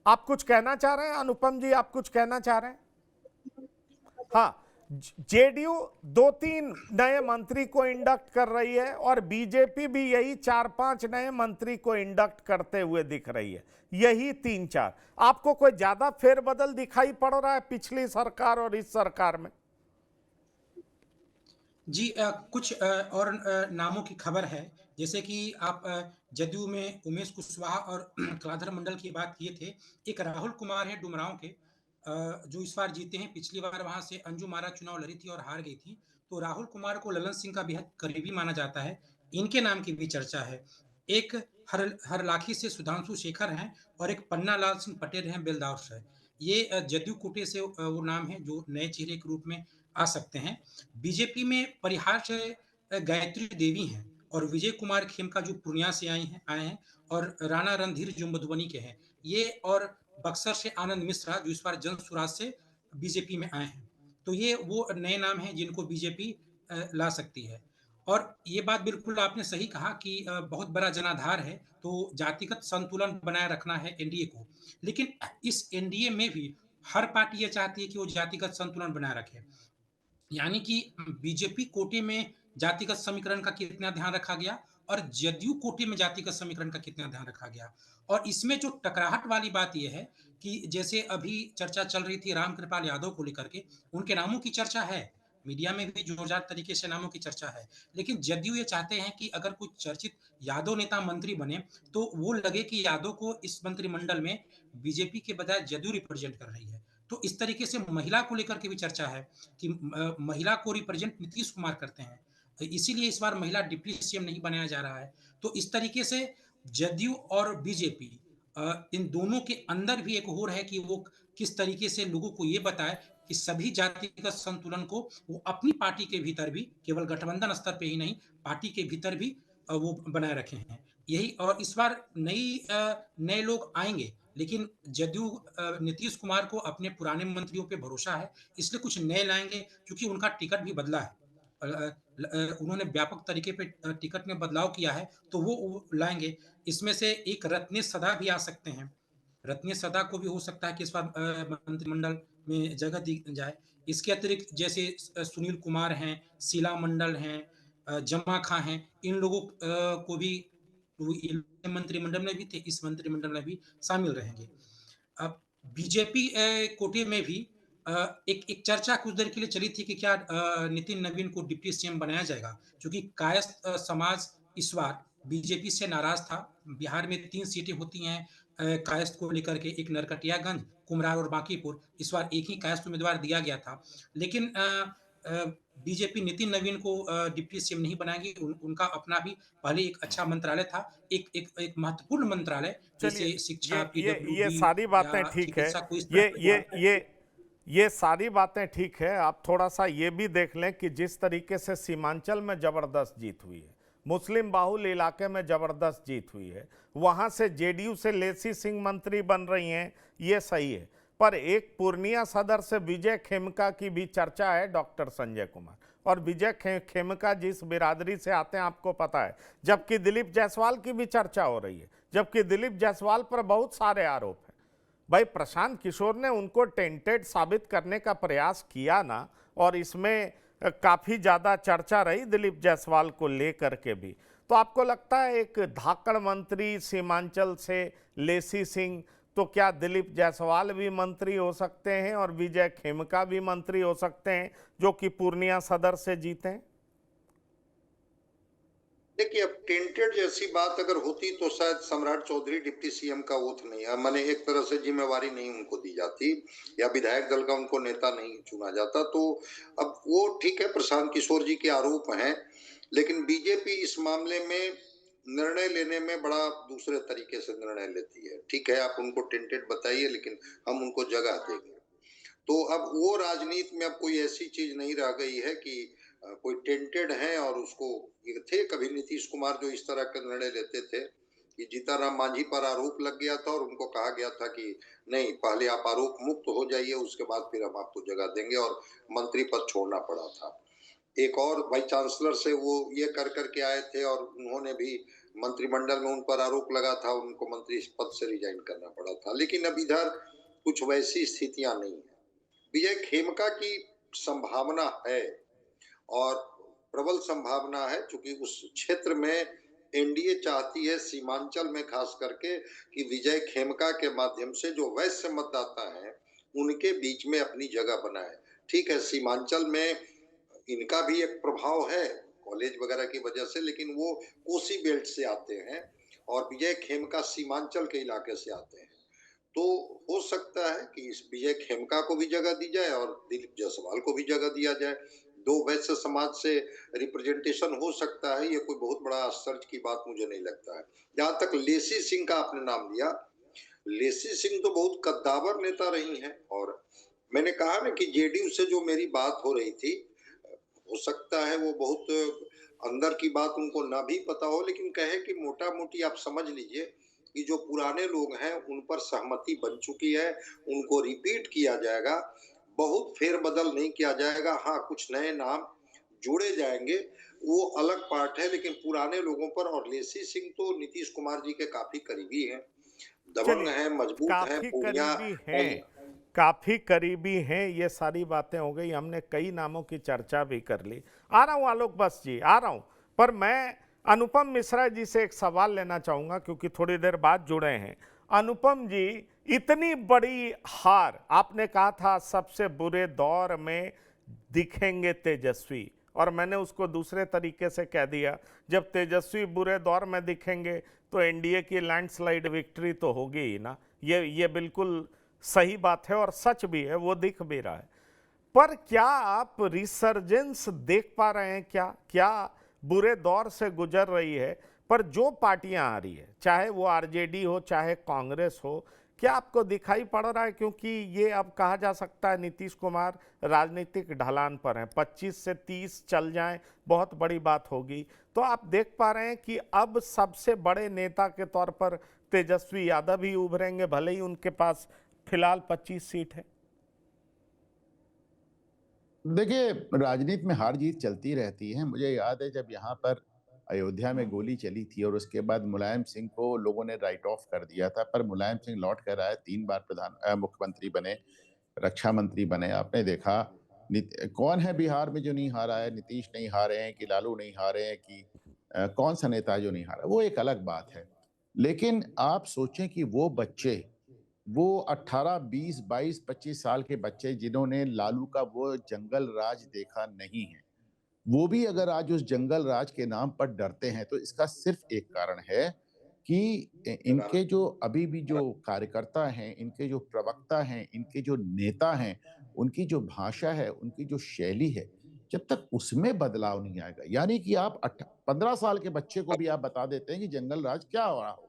आप कुछ कहना चाह रहे हैं अनुपम जी? आप कुछ कहना चाह रहे हैं? हाँ, जेडीयू 2-3 नए मंत्री को इंडक्ट कर रही है और बीजेपी भी यही 4-5 नए मंत्री को इंडक्ट करते हुए दिख रही है, यही 3-4। आपको कोई ज्यादा फेरबदल दिखाई पड़ रहा है पिछली सरकार और इस सरकार में? जी कुछ और नामों की खबर है, जैसे कि आप जदयू में उमेश कुशवाहा और कलाधर मंडल की बात किए थे। एक राहुल कुमार है डुमरांव के, जो इस बार जीते हैं। पिछली बार वहां से अंजुम आरा चुनाव लड़ी थी और हार गई थी। तो राहुल कुमार को ललन सिंह का बेहद करीबी माना जाता है, इनके नाम की भी चर्चा है। एक हरलाखी से सुधांशु शेखर हैं और एक पन्ना लाल सिंह पटेल हैं बेलदौर से। ये जदयू कोटे से वो नाम है जो नए चेहरे के रूप में आ सकते हैं। बीजेपी में परिहार से गायत्री देवी हैं और विजय कुमार खेमका जो पूर्णिया से आए हैं और राणा रणधीर जो मधुबनी के हैं ये, और बक्सर से आनंद मिश्रा जो इस बार जन सुराज से बीजेपी में आए हैं। तो ये वो नए नाम हैं जिनको बीजेपी ला सकती है। और ये बात बिल्कुल आपने सही कहा कि बहुत बड़ा जनाधार है, तो जातिगत संतुलन बनाए रखना है एनडीए को। लेकिन इस एनडीए में भी हर पार्टी ये चाहती है कि वो जातिगत संतुलन बनाए रखे। यानी कि बीजेपी कोटे में जातिगत समीकरण का कितना ध्यान रखा गया और जदयू कोटे में जातिगत समीकरण का कितना ध्यान रखा गया। और इसमें जो टकराहट वाली बात यह है कि जैसे अभी चर्चा चल रही थी रामकृपाल यादव को लेकर के, उनके नामों की चर्चा है, मीडिया में भी जोरदार तरीके से नामों की चर्चा है। लेकिन जदयू ये चाहते हैं कि अगर कोई चर्चित यादव नेता मंत्री बने तो वो लगे कि यादव को इस मंत्रिमंडल में बीजेपी के बजाय जदयू रिप्रेजेंट कर रही है। तो इस तरीके से महिला को लेकर के भी चर्चा है कि महिला को रिप्रेजेंट नीतीश कुमार करते हैं, इसीलिए इस बार महिला डिप्टी सीएम नहीं बनाया जा रहा है। तो इस तरीके से जदयू और बीजेपी इन दोनों के अंदर भी एक होड़ है कि वो किस तरीके से लोगों को ये बताए कि सभी जातिगत संतुलन को वो अपनी पार्टी के भीतर भी, केवल गठबंधन स्तर पे ही नहीं, पार्टी के भीतर भी वो बनाए रखे हैं। यही, और इस बार नए लोग आएंगे, लेकिन जदयू नीतीश कुमार को अपने पुराने मंत्रियों पे भरोसा है, इसलिए कुछ नए लाएंगे क्योंकि उनका टिकट भी बदला है। उन्होंने व्यापक तरीके पे टिकट में बदलाव किया है, तो वो लाएंगे। इसमें से एक रत्नेश सदा भी आ सकते हैं। रत्नेश सदा को भी हो सकता है कि इस बार मंत्रिमंडल में जगह दी जाए। इसके अतिरिक्त जैसे सुनील कुमार हैं, शीला मंडल हैं, जमा खां हैं, इन लोगों को भी मंत्रिमंडल में भी थे, इस मंत्रिमंडल में भी शामिल रहेंगे। अब बीजेपी कोटे में भी एक चर्चा कुछ देर के लिए चली थी कि क्या नितिन नवीन को डिप्टी सीएम बनाया जाएगा, क्योंकि कायस्थ समाज इस बार बीजेपी से नाराज था। बिहार में 3 सीटें होती हैं कायस्थ को लेकर के, एक नरकटियागंज, कुमरार और बांकीपुर। इस बार एक ही कायस्थ उम्मीदवार दिया गया था, लेकिन बीजेपी नितिन नवीन को डिप्टी सीएम नहीं बनाएगी। उनका अपना भी पहले एक अच्छा मंत्रालय था, एक महत्वपूर्ण मंत्रालय जैसे शिक्षा, ये सारी बातें ठीक है, ये सारी बातें ठीक है। आप थोड़ा सा ये भी देख लें कि जिस तरीके से सीमांचल में जबरदस्त जीत हुई है, मुस्लिम बाहुल इलाके में जबरदस्त जीत हुई है, वहां से जेडीयू से लेसी सिंह मंत्री बन रही हैं, ये सही है। पर एक पूर्णिया सदर से विजय खेमका की भी चर्चा है, डॉक्टर संजय कुमार, और विजय खेमका जिस बिरादरी से आते हैं आपको पता है। जबकि दिलीप जायसवाल की भी चर्चा हो रही है, जबकि दिलीप जायसवाल पर बहुत सारे आरोप हैं। भाई प्रशांत किशोर ने उनको टेंटेड साबित करने का प्रयास किया ना, और इसमें काफी ज्यादा चर्चा रही दिलीप जायसवाल को लेकर के भी। तो आपको लगता है एक धाकड़ मंत्री सीमांचल से लेसी सिंह, तो क्या दिलीप जायसवाल भी मंत्री हो सकते हैं और विजय खेमका भी मंत्री हो सकते हैं जो कि पूर्णिया सदर से जीते हैं? देखिए, अब टेंटेड जैसी बात अगर होती तो शायद सम्राट चौधरी डिप्टी सीएम का ओथ नहीं, माने एक तरह से जिम्मेवारी नहीं उनको दी जाती, या विधायक दल का उनको नेता नहीं चुना जाता। तो अब वो ठीक है, प्रशांत किशोर जी के आरोप हैं, लेकिन बीजेपी इस मामले में निर्णय लेने में बड़ा दूसरे तरीके से निर्णय लेती है। ठीक है, आप उनको टेंटेड बताइए, लेकिन हम उनको जगह देंगे। तो अब वो राजनीति में अब कोई ऐसी चीज नहीं रह गई है कि कोई टेंटेड है और उसको, ये थे कभी नीतीश कुमार जो इस तरह के निर्णय लेते थे कि जीताराम मांझी पर आरोप लग गया था और उनको कहा गया था कि नहीं, पहले आप आरोप मुक्त हो जाइए, उसके बाद फिर हम आपको जगह देंगे, और मंत्री पद छोड़ना पड़ा था। एक और वाइस चांसलर से वो ये कर करके आए थे और उन्होंने भी मंत्रिमंडल में उन पर आरोप लगा था, उनको मंत्री पद से रिजाइन करना पड़ा था। लेकिन अब इधर कुछ वैसी स्थितियां नहीं है। विजय खेमका की संभावना है, और प्रबल संभावना है, क्योंकि उस क्षेत्र में एनडीए चाहती है, सीमांचल में खास करके, कि विजय खेमका के माध्यम से जो वैश्य मतदाता हैं उनके बीच में अपनी जगह बनाए। ठीक है, सीमांचल में इनका भी एक प्रभाव है कॉलेज वगैरह की वजह से, लेकिन वो कोसी बेल्ट से आते हैं और विजय खेमका सीमांचल के इलाके से आते हैं। तो हो सकता है कि इस विजय खेमका को भी जगह दी जाए और दिलीप जायसवाल को भी जगह दिया जाए। दो वैश्य समाज से रिप्रेजेंटेशन हो सकता है, ये कोई बहुत बड़ा आश्चर्य की बात मुझे नहीं लगता है। जहां तक लेसी सिंह का आपने नाम लिया, लेसी सिंह तो बहुत कद्दावर नेता रही हैं, और मैंने कहा ना कि जेडीयू से जो मेरी बात हो रही थी, हो सकता है वो बहुत अंदर की बात उनको ना भी पता हो, लेकिन कहे कि मोटा मोटी आप समझ लीजिए कि जो पुराने लोग हैं उन पर सहमति बन चुकी है, उनको रिपीट किया जाएगा, बहुत फेरबदल नहीं किया जाएगा। हाँ, कुछ नए नाम जोड़े जाएंगे, वो अलग पार्ट है, लेकिन पुराने लोगों पर। और लेसी सिंह तो नीतीश कुमार जी के काफी करीबी हैं, दबंग चलिए, हैं, मजबूत हैं, काफी पूर्णिया करीबी हैं, काफी करीबी हैं, ये सारी बातें हो गई। हमने कई नामों की चर्चा भी कर ली। आ रहा हूं आलोक बस जी, आ रहा हूं, पर मैं अनुपम मिश्रा जी से एक सवाल लेना चाहूंगा क्योंकि थोड़ी देर बाद जुड़े हैं। अनुपम जी, इतनी बड़ी हार, आपने कहा था सबसे बुरे दौर में दिखेंगे तेजस्वी, और मैंने उसको दूसरे तरीके से कह दिया, जब तेजस्वी बुरे दौर में दिखेंगे तो एनडीए की लैंडस्लाइड विक्ट्री तो होगी ही ना। ये बिल्कुल सही बात है और सच भी है, वो दिख भी रहा है। पर क्या आप रिसर्जेंस देख पा रहे हैं? क्या बुरे दौर से गुजर रही है, पर जो पार्टियां आ रही है, चाहे वो आरजेडी हो चाहे कांग्रेस हो, क्या आपको दिखाई पड़ रहा है? क्योंकि ये अब कहा जा सकता है नीतीश कुमार राजनीतिक ढलान पर हैं, 25 से 30 चल जाएं बहुत बड़ी बात होगी। तो आप देख पा रहे हैं कि अब सबसे बड़े नेता के तौर पर तेजस्वी यादव ही उभरेंगे, भले ही उनके पास फिलहाल 25 सीट है। देखिए, राजनीति में हार जीत चलती रहती है। मुझे याद है जब यहाँ पर अयोध्या में गोली चली थी और उसके बाद मुलायम सिंह को लोगों ने राइट ऑफ कर दिया था, पर मुलायम सिंह लौट कर आए, 3 बार मुख्यमंत्री बने, रक्षा मंत्री बने। आपने देखा कौन है बिहार में जो नहीं हारा है? नीतीश नहीं हारे हैं कि लालू नहीं हारे हैं कि कौन सा नेता जो नहीं हारा? वो एक अलग बात है। लेकिन आप सोचें कि वो बच्चे, वो 18, 20, 22, 25 साल के बच्चे जिन्होंने लालू का वो जंगल राज देखा नहीं है, वो भी अगर आज उस जंगल राज के नाम पर डरते हैं, तो इसका सिर्फ एक कारण है कि इनके जो अभी भी जो कार्यकर्ता हैं, इनके जो प्रवक्ता हैं, इनके जो नेता हैं, उनकी जो भाषा है, उनकी जो शैली है, जब तक उसमें बदलाव नहीं आएगा, यानी कि आप 15 साल के बच्चे को भी आप बता देते हैं कि जंगल राज क्या हो रहा होगा।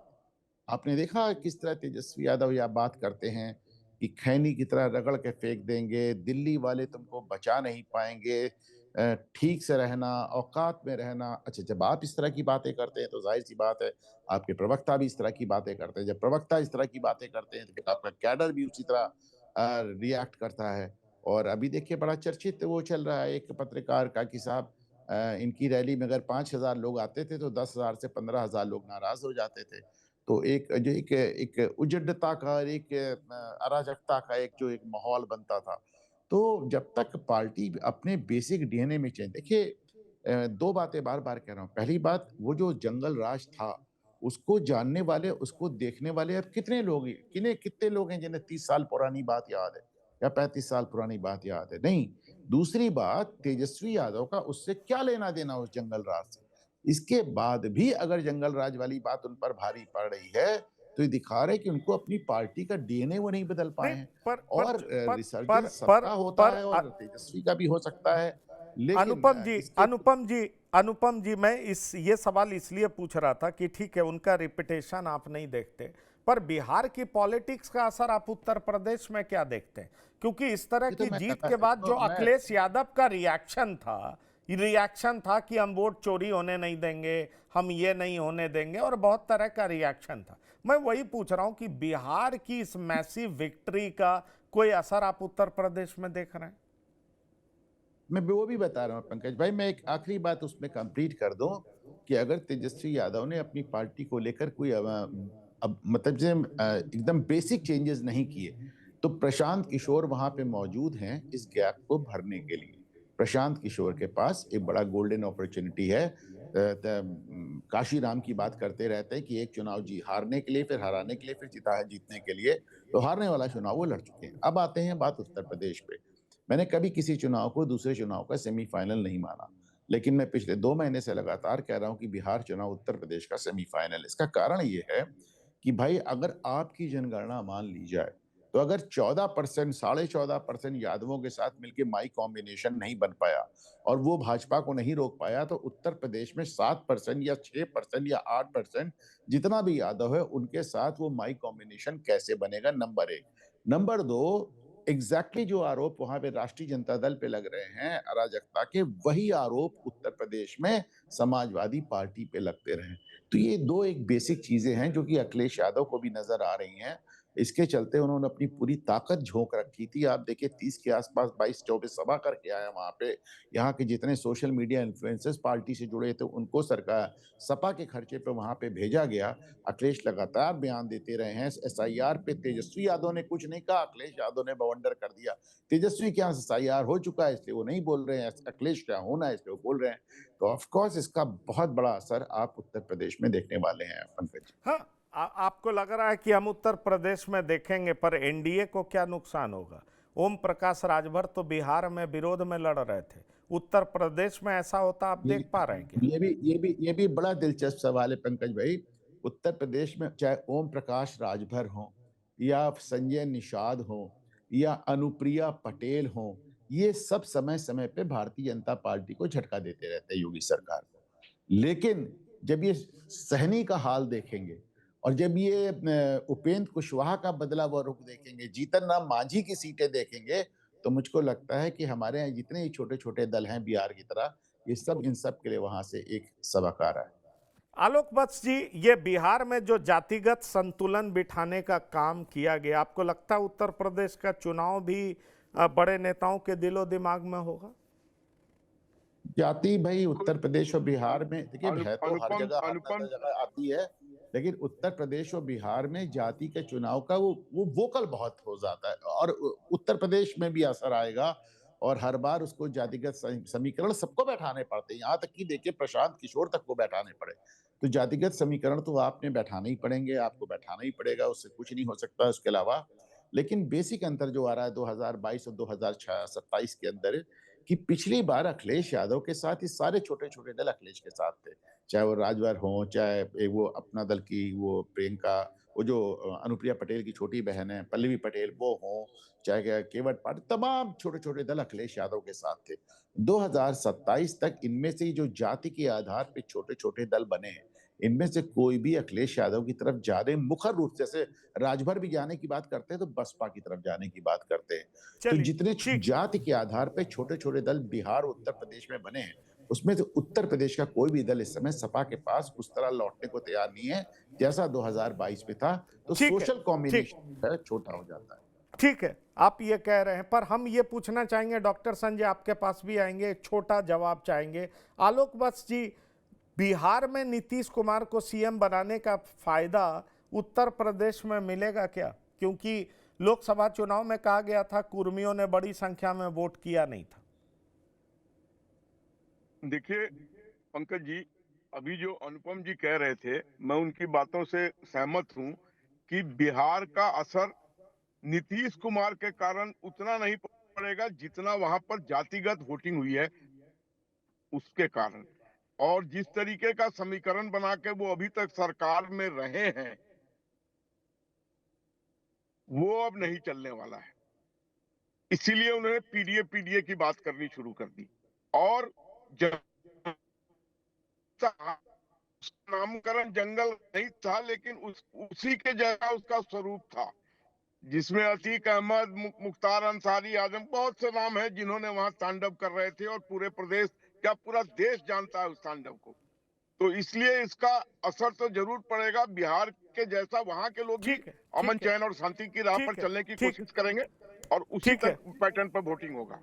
आपने देखा किस तरह तेजस्वी यादव यह बात करते हैं कि खैनी की तरह रगड़ के फेंक देंगे, दिल्ली वाले तुमको बचा नहीं पाएंगे, ठीक से रहना, औकात में रहना। अच्छा, जब आप इस तरह की बातें करते हैं तो जाहिर सी बात है आपके प्रवक्ता भी इस तरह की बातें करते हैं। जब प्रवक्ता इस तरह की बातें करते हैं तो फिर आपका कैडर भी उसी तरह रिएक्ट करता है। और अभी देखिए बड़ा चर्चित वो चल रहा है एक पत्रकार का कि साहब, इनकी रैली में अगर 5,000 लोग आते थे तो 10,000 से 15,000 लोग नाराज हो जाते थे। तो एक जो एक उजड़ता का और एक अराजकता का एक जो एक माहौल बनता था। तो जब तक पार्टी अपने बेसिक डीएनए में चेंज देखिए 2 बातें बार-बार कह रहा हूँ। पहली बात वो जो जंगल राज था, उसको जानने वाले, उसको देखने वाले अब कितने लोग हैं? कितने लोग हैं जिन्हें 30 साल पुरानी बात याद है या 35 साल पुरानी बात याद है? नहीं। दूसरी बात तेजस्वी यादव का उससे क्या लेना-देना उस जंगल राज से? इसके बाद भी अगर जंगल राज वाली बात उन पर भारी पड़ रही है, तो ये दिखा रहा है कि उनको अपनी पार्टी का डीएनए वो नहीं बदल पाए नहीं, हैं। पर और पर रिसर्जेंस सबका होता पर है और तेजस्वी का भी हो सकता है। लेकिन इसके अनुपम जी, मैं इस ये सवाल इसलिए पूछ रहा था कि ठीक है उनका रिपुटेशन आप नहीं देखते, पर बिहार की पॉलिटिक्स का असर आप उत्तर प्रदेश में क्या देखते हैं? क्योंकि इस तरह ये तो की मैं जीत कहा के बाद जो तो मैं अखिलेश यादव का रिएक्शन था कि हम वोट चोरी होने नहीं देंगे, हम ये नहीं होने देंगे, और बहुत तरह का रिएक्शन था। मैं वही पूछ रहा हूं कि बिहार की इस मैसिव विक्ट्री का कोई असर आप उत्तर प्रदेश में देख रहे हैं? मैं वो भी बता रहा हूँ पंकज भाई, मैं एक आखिरी बात उसमें कंप्लीट कर दूं कि अगर तेजस्वी यादव ने अपनी पार्टी को लेकर कोई अब मतलब एकदम बेसिक चेंजेस नहीं किए, तो प्रशांत किशोर वहां पे मौजूद हैं इस गैप को भरने के लिए। प्रशांत किशोर के पास एक बड़ा गोल्डन अपॉर्चुनिटी है। काशीराम की बात करते रहते हैं कि एक चुनाव जी हारने के लिए, फिर हराने के लिए, फिर जीतने के लिए, तो हारने वाला चुनाव वो लड़ चुके हैं। अब आते हैं बात उत्तर प्रदेश पे। मैंने कभी किसी चुनाव को दूसरे चुनाव का सेमीफाइनल नहीं माना, लेकिन मैं पिछले 2 महीने से लगातार कह रहा हूं कि बिहार चुनाव उत्तर प्रदेश का सेमीफाइनल। इसका कारण ये है कि भाई अगर आपकी जनगणना मान ली जाए, तो अगर 14% 14.5% यादवों के साथ मिलके माई कॉम्बिनेशन नहीं बन पाया और वो भाजपा को नहीं रोक पाया, तो उत्तर प्रदेश में 7% या 6% या 8% जितना भी यादव है उनके साथ वो माई कॉम्बिनेशन कैसे बनेगा, नंबर 1। नंबर 2, एग्जैक्टली जो आरोप वहां पे राष्ट्रीय जनता दल पे लग रहे हैं अराजकता के, वही आरोप उत्तर प्रदेश में समाजवादी पार्टी पे लगते रहे। तो ये 2 एक बेसिक चीजें हैं जो कि अखिलेश यादव को भी नजर आ रही हैं। इसके चलते उन्होंने अपनी पूरी ताकत झोंक रखी थी। आप देखिए 30 के आसपास 22-24 सभा करके आया वहां पे। यहाँ के जितने सोशल मीडिया इन्फ्लुएंसर्स पार्टी से जुड़े थे उनको सरकार सपा के खर्चे पे वहां पे भेजा गया। अखिलेश लगातार बयान देते रहे हैं। एसआईआर पे तेजस्वी यादव ने कुछ नहीं कहा, अखिलेश यादव ने बवंडर कर दिया। तेजस्वी के यहाँ एसआईआर हो चुका है इसलिए वो नहीं बोल रहे हैं, अखिलेश क्या होना है इसलिए वो बोल रहे हैं। तो ऑफ कोर्स इसका बहुत बड़ा असर आप उत्तर प्रदेश में देखने वाले हैं पंकज। हाँ, आपको लग रहा है कि हम उत्तर प्रदेश में देखेंगे, पर एनडीए को क्या नुकसान होगा? ओम प्रकाश राजभर तो बिहार में विरोध में लड़ रहे थे, उत्तर प्रदेश में ऐसा होता आप देख पा रहे हैं क्या? ये भी बड़ा दिलचस्प सवाल है पंकज भाई। उत्तर प्रदेश में चाहे ओम प्रकाश राजभर हो या संजय निषाद हो या अनुप्रिया पटेल हो, ये सब समय समय पे भारतीय जनता पार्टी को झटका देते रहते हैं योगी सरकार को। लेकिन जब ये सहनी का हाल देखेंगे और जब ये उपेंद्र कुशवाहा का बदला हुआ रुख देखेंगे, जीतन राम मांझी की सीटें देखेंगे, तो मुझको लगता है कि हमारे यहाँ जितने ही छोटे-छोटे दल हैं बिहार की तरह, ये सब इन सब के लिए वहां से एक सबक आ रहा है। आलोक वत्स जी, ये बिहार में जो जातिगत संतुलन बिठाने का काम किया गया, आपको लगता है उत्तर प्रदेश का चुनाव भी बड़े नेताओं के दिलो दिमाग में होगा? जाति भाई उत्तर प्रदेश और बिहार में देखिए है तो हर अनुपम जगह आती है, लेकिन उत्तर प्रदेश और बिहार में जाति के चुनाव का वो वोकल बहुत हो जाता है और उत्तर प्रदेश में भी असर आएगा और हर बार उसको जातिगत समीकरण सबको बैठाने पड़ते हैं। यहाँ तक कि देखिए प्रशांत किशोर तक को बैठाने पड़े, तो जातिगत समीकरण तो आपने बैठाने ही पड़ेंगे, आपको बैठाना ही पड़ेगा, उससे कुछ नहीं हो सकता उसके अलावा। लेकिन बेसिक अंतर जो आ रहा है 2022 और 2027 के अंदर कि पिछली बार अखिलेश यादव के साथ ये सारे छोटे-छोटे दल अखिलेश के साथ थे। चाहे वो राजभर हों, चाहे वो अपना दल की वो प्रियंका, वो जो अनुप्रिया पटेल की छोटी बहन है, पल्लवी पटेल वो हों, चाहे केवट पाटिल, तमाम छोटे-छोटे दल अखिलेश यादव के साथ थे। 2027 तक इनमें से जो जाति के आधार पे छोटे-छोटे दल बने हैं, इनमें से कोई भी अखिलेश यादव की तरफ जाने मुखर रूप से, जैसे राजभर भी जाने की बात करते हैं तो बसपा की तरफ जाने की बात करते हैं। तो चलिए, जितने ठीक। जाति के आधार पे छोटे-छोटे दल बिहार और उत्तर प्रदेश में बने हैं, उसमें से उत्तर प्रदेश का कोई भी दल इस समय सपा के पास उस तरह लौटने को तैयार नहीं है, जैसा 2022 में था। तो ठीक है, सोशल ठीक। कॉम्बिनेशन है छोटा हो जाता है। ठीक है, आप ये कह रहे हैं, पर हम ये पूछना चाहेंगे, डॉक्टर संजय आपके पास भी आएंगे, एक छोटा जवाब चाहेंगे। आलोक वत्स जी, बिहार में नीतीश कुमार को सीएम बनाने का फायदा उत्तर प्रदेश में मिलेगा क्या? क्योंकि लोकसभा चुनाव में कहा गया था कुर्मियों ने बड़ी संख्या में वोट किया नहीं था। देखिए पंकज जी, अभी जो अनुपम जी कह रहे थे, मैं उनकी बातों से सहमत हूं कि बिहार का असर नीतीश कुमार के कारण उतना नहीं पड़ेगा जितना वहां पर जातिगत वोटिंग हुई है उसके कारण। और जिस तरीके का समीकरण बना के वो अभी तक सरकार में रहे हैं वो अब नहीं चलने वाला है, इसीलिए उन्होंने पीडीए की बात करनी शुरू कर दी। और नामकरण जंगल नहीं था, लेकिन उसी के जैसा उसका स्वरूप था, जिसमें अतीक अहमद, मुख्तार अंसारी, आजम, बहुत से नाम हैं जिन्होंने वहां तांडव कर रहे थे और पूरे प्रदेश या पूरा देश जानता है उस तांडव को। तो इसलिए इसका असर तो जरूर पड़ेगा। बिहार के जैसा वहां के लोग भी अमन चैन और शांति की राह पर चलने की कोशिश करेंगे और उसी पैटर्न पर वोटिंग होगा।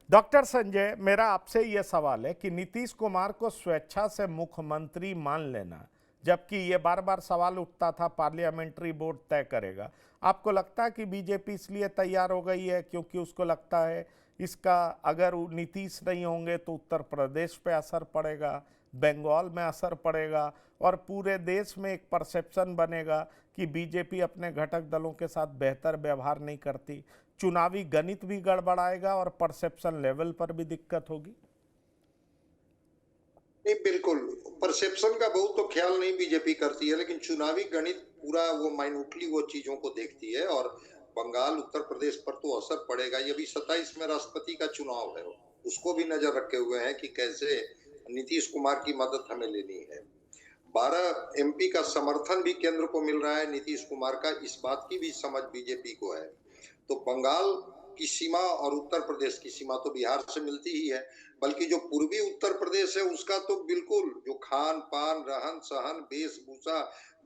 डॉक्टर संजय, मेरा आपसे यह सवाल है कि नीतीश कुमार को स्वेच्छा से मुख्यमंत्री मान लेना, जबकि ये बार बार सवाल उठता था पार्लियामेंट्री बोर्ड तय करेगा, आपको लगता है कि बीजेपी इसलिए तैयार हो गई है क्योंकि उसको लगता है इसका अगर नीतीश नहीं होंगे तो उत्तर प्रदेश पे असर पड़ेगा, बंगाल में असर पड़ेगा और पूरे देश में एक परसेप्शन बनेगा कि बीजेपी अपने घटक दलों के साथ बेहतर व्यवहार नहीं करती, चुनावी गणित भी गड़बड़ाएगा और परसेप्शन लेवल पर भी दिक्कत होगी? नहीं, बिल्कुल परसेप्शन का बहुत तो ख्याल नहीं बीजेपी करती है, लेकिन चुनावी गणित पूरा वो माइन्यूटली वो चीजों को देखती है। और बंगाल, उत्तर प्रदेश पर तो असर पड़ेगा। ये अभी 27 में राष्ट्रपति का चुनाव है, उसको भी नजर रखे हुए हैं कि कैसे नीतीश कुमार की मदद हमें लेनी है। 12 एमपी का समर्थन भी केंद्र को मिल रहा है नीतीश कुमार का, इस बात की भी समझ बीजेपी को है। तो बंगाल की सीमा और उत्तर प्रदेश की सीमा तो बिहार से मिलती ही है, बल्कि जो पूर्वी उत्तर प्रदेश है उसका तो बिल्कुल जो खान पान, रहन सहन, वेशभूषा,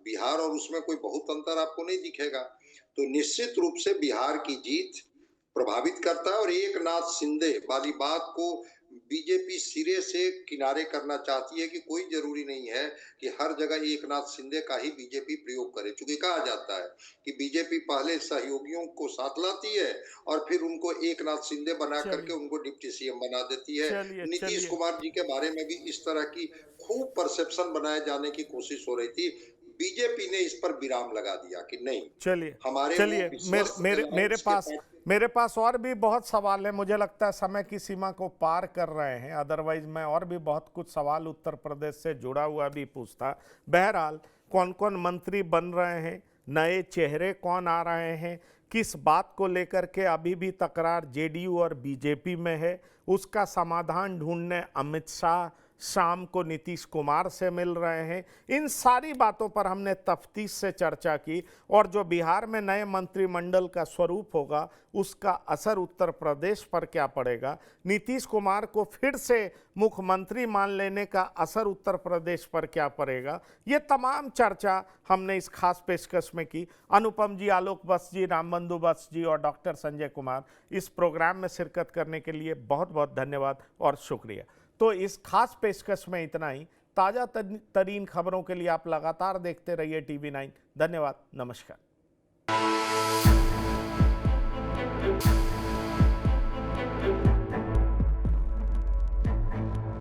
बिहार और उसमें कोई बहुत अंतर आपको नहीं दिखेगा। तो निश्चित रूप से बिहार की जीत प्रभावित करता है। और एकनाथ शिंदे वाली बात को बीजेपी सिरे से किनारे करना चाहती है कि कोई जरूरी नहीं है कि हर जगह एकनाथ शिंदे का ही बीजेपी प्रयोग करे। चूंकि कहा जाता है कि बीजेपी पहले सहयोगियों को साथ लाती है और फिर उनको एकनाथ शिंदे बना करके उनको डिप्टी सीएम बना देती है। नीतीश कुमार जी के बारे में भी इस तरह की खूब परसेप्शन बनाए जाने की कोशिश हो रही थी। बीजेपी ने इस पर विराम लगा दिया कि नहीं। चलिए, मेरे पास और भी बहुत सवाल है, मुझे लगता है समय की सीमा को पार कर रहे हैं, अदरवाइज मैं और भी बहुत कुछ सवाल उत्तर प्रदेश से जुड़ा हुआ भी पूछता। बहरहाल, कौन कौन मंत्री बन रहे हैं, नए चेहरे कौन आ रहे हैं, किस बात को लेकर के अभी भी तकरार जेडीयू और बीजेपी में है, उसका समाधान ढूंढने अमित शाह शाम को नीतीश कुमार से मिल रहे हैं। इन सारी बातों पर हमने तफ्तीश से चर्चा की और जो बिहार में नए मंत्रिमंडल का स्वरूप होगा उसका असर उत्तर प्रदेश पर क्या पड़ेगा, नीतीश कुमार को फिर से मुख्यमंत्री मान लेने का असर उत्तर प्रदेश पर क्या पड़ेगा, ये तमाम चर्चा हमने इस खास पेशकश में की। अनुपम जी, आलोक बस जी, रामबंधु बस जी और डॉक्टर संजय कुमार, इस प्रोग्राम में शिरकत करने के लिए बहुत बहुत धन्यवाद और शुक्रिया। तो इस खास पेशकश में इतना ही। ताज़ा तरीन खबरों के लिए आप लगातार देखते रहिए TV9। धन्यवाद, नमस्कार।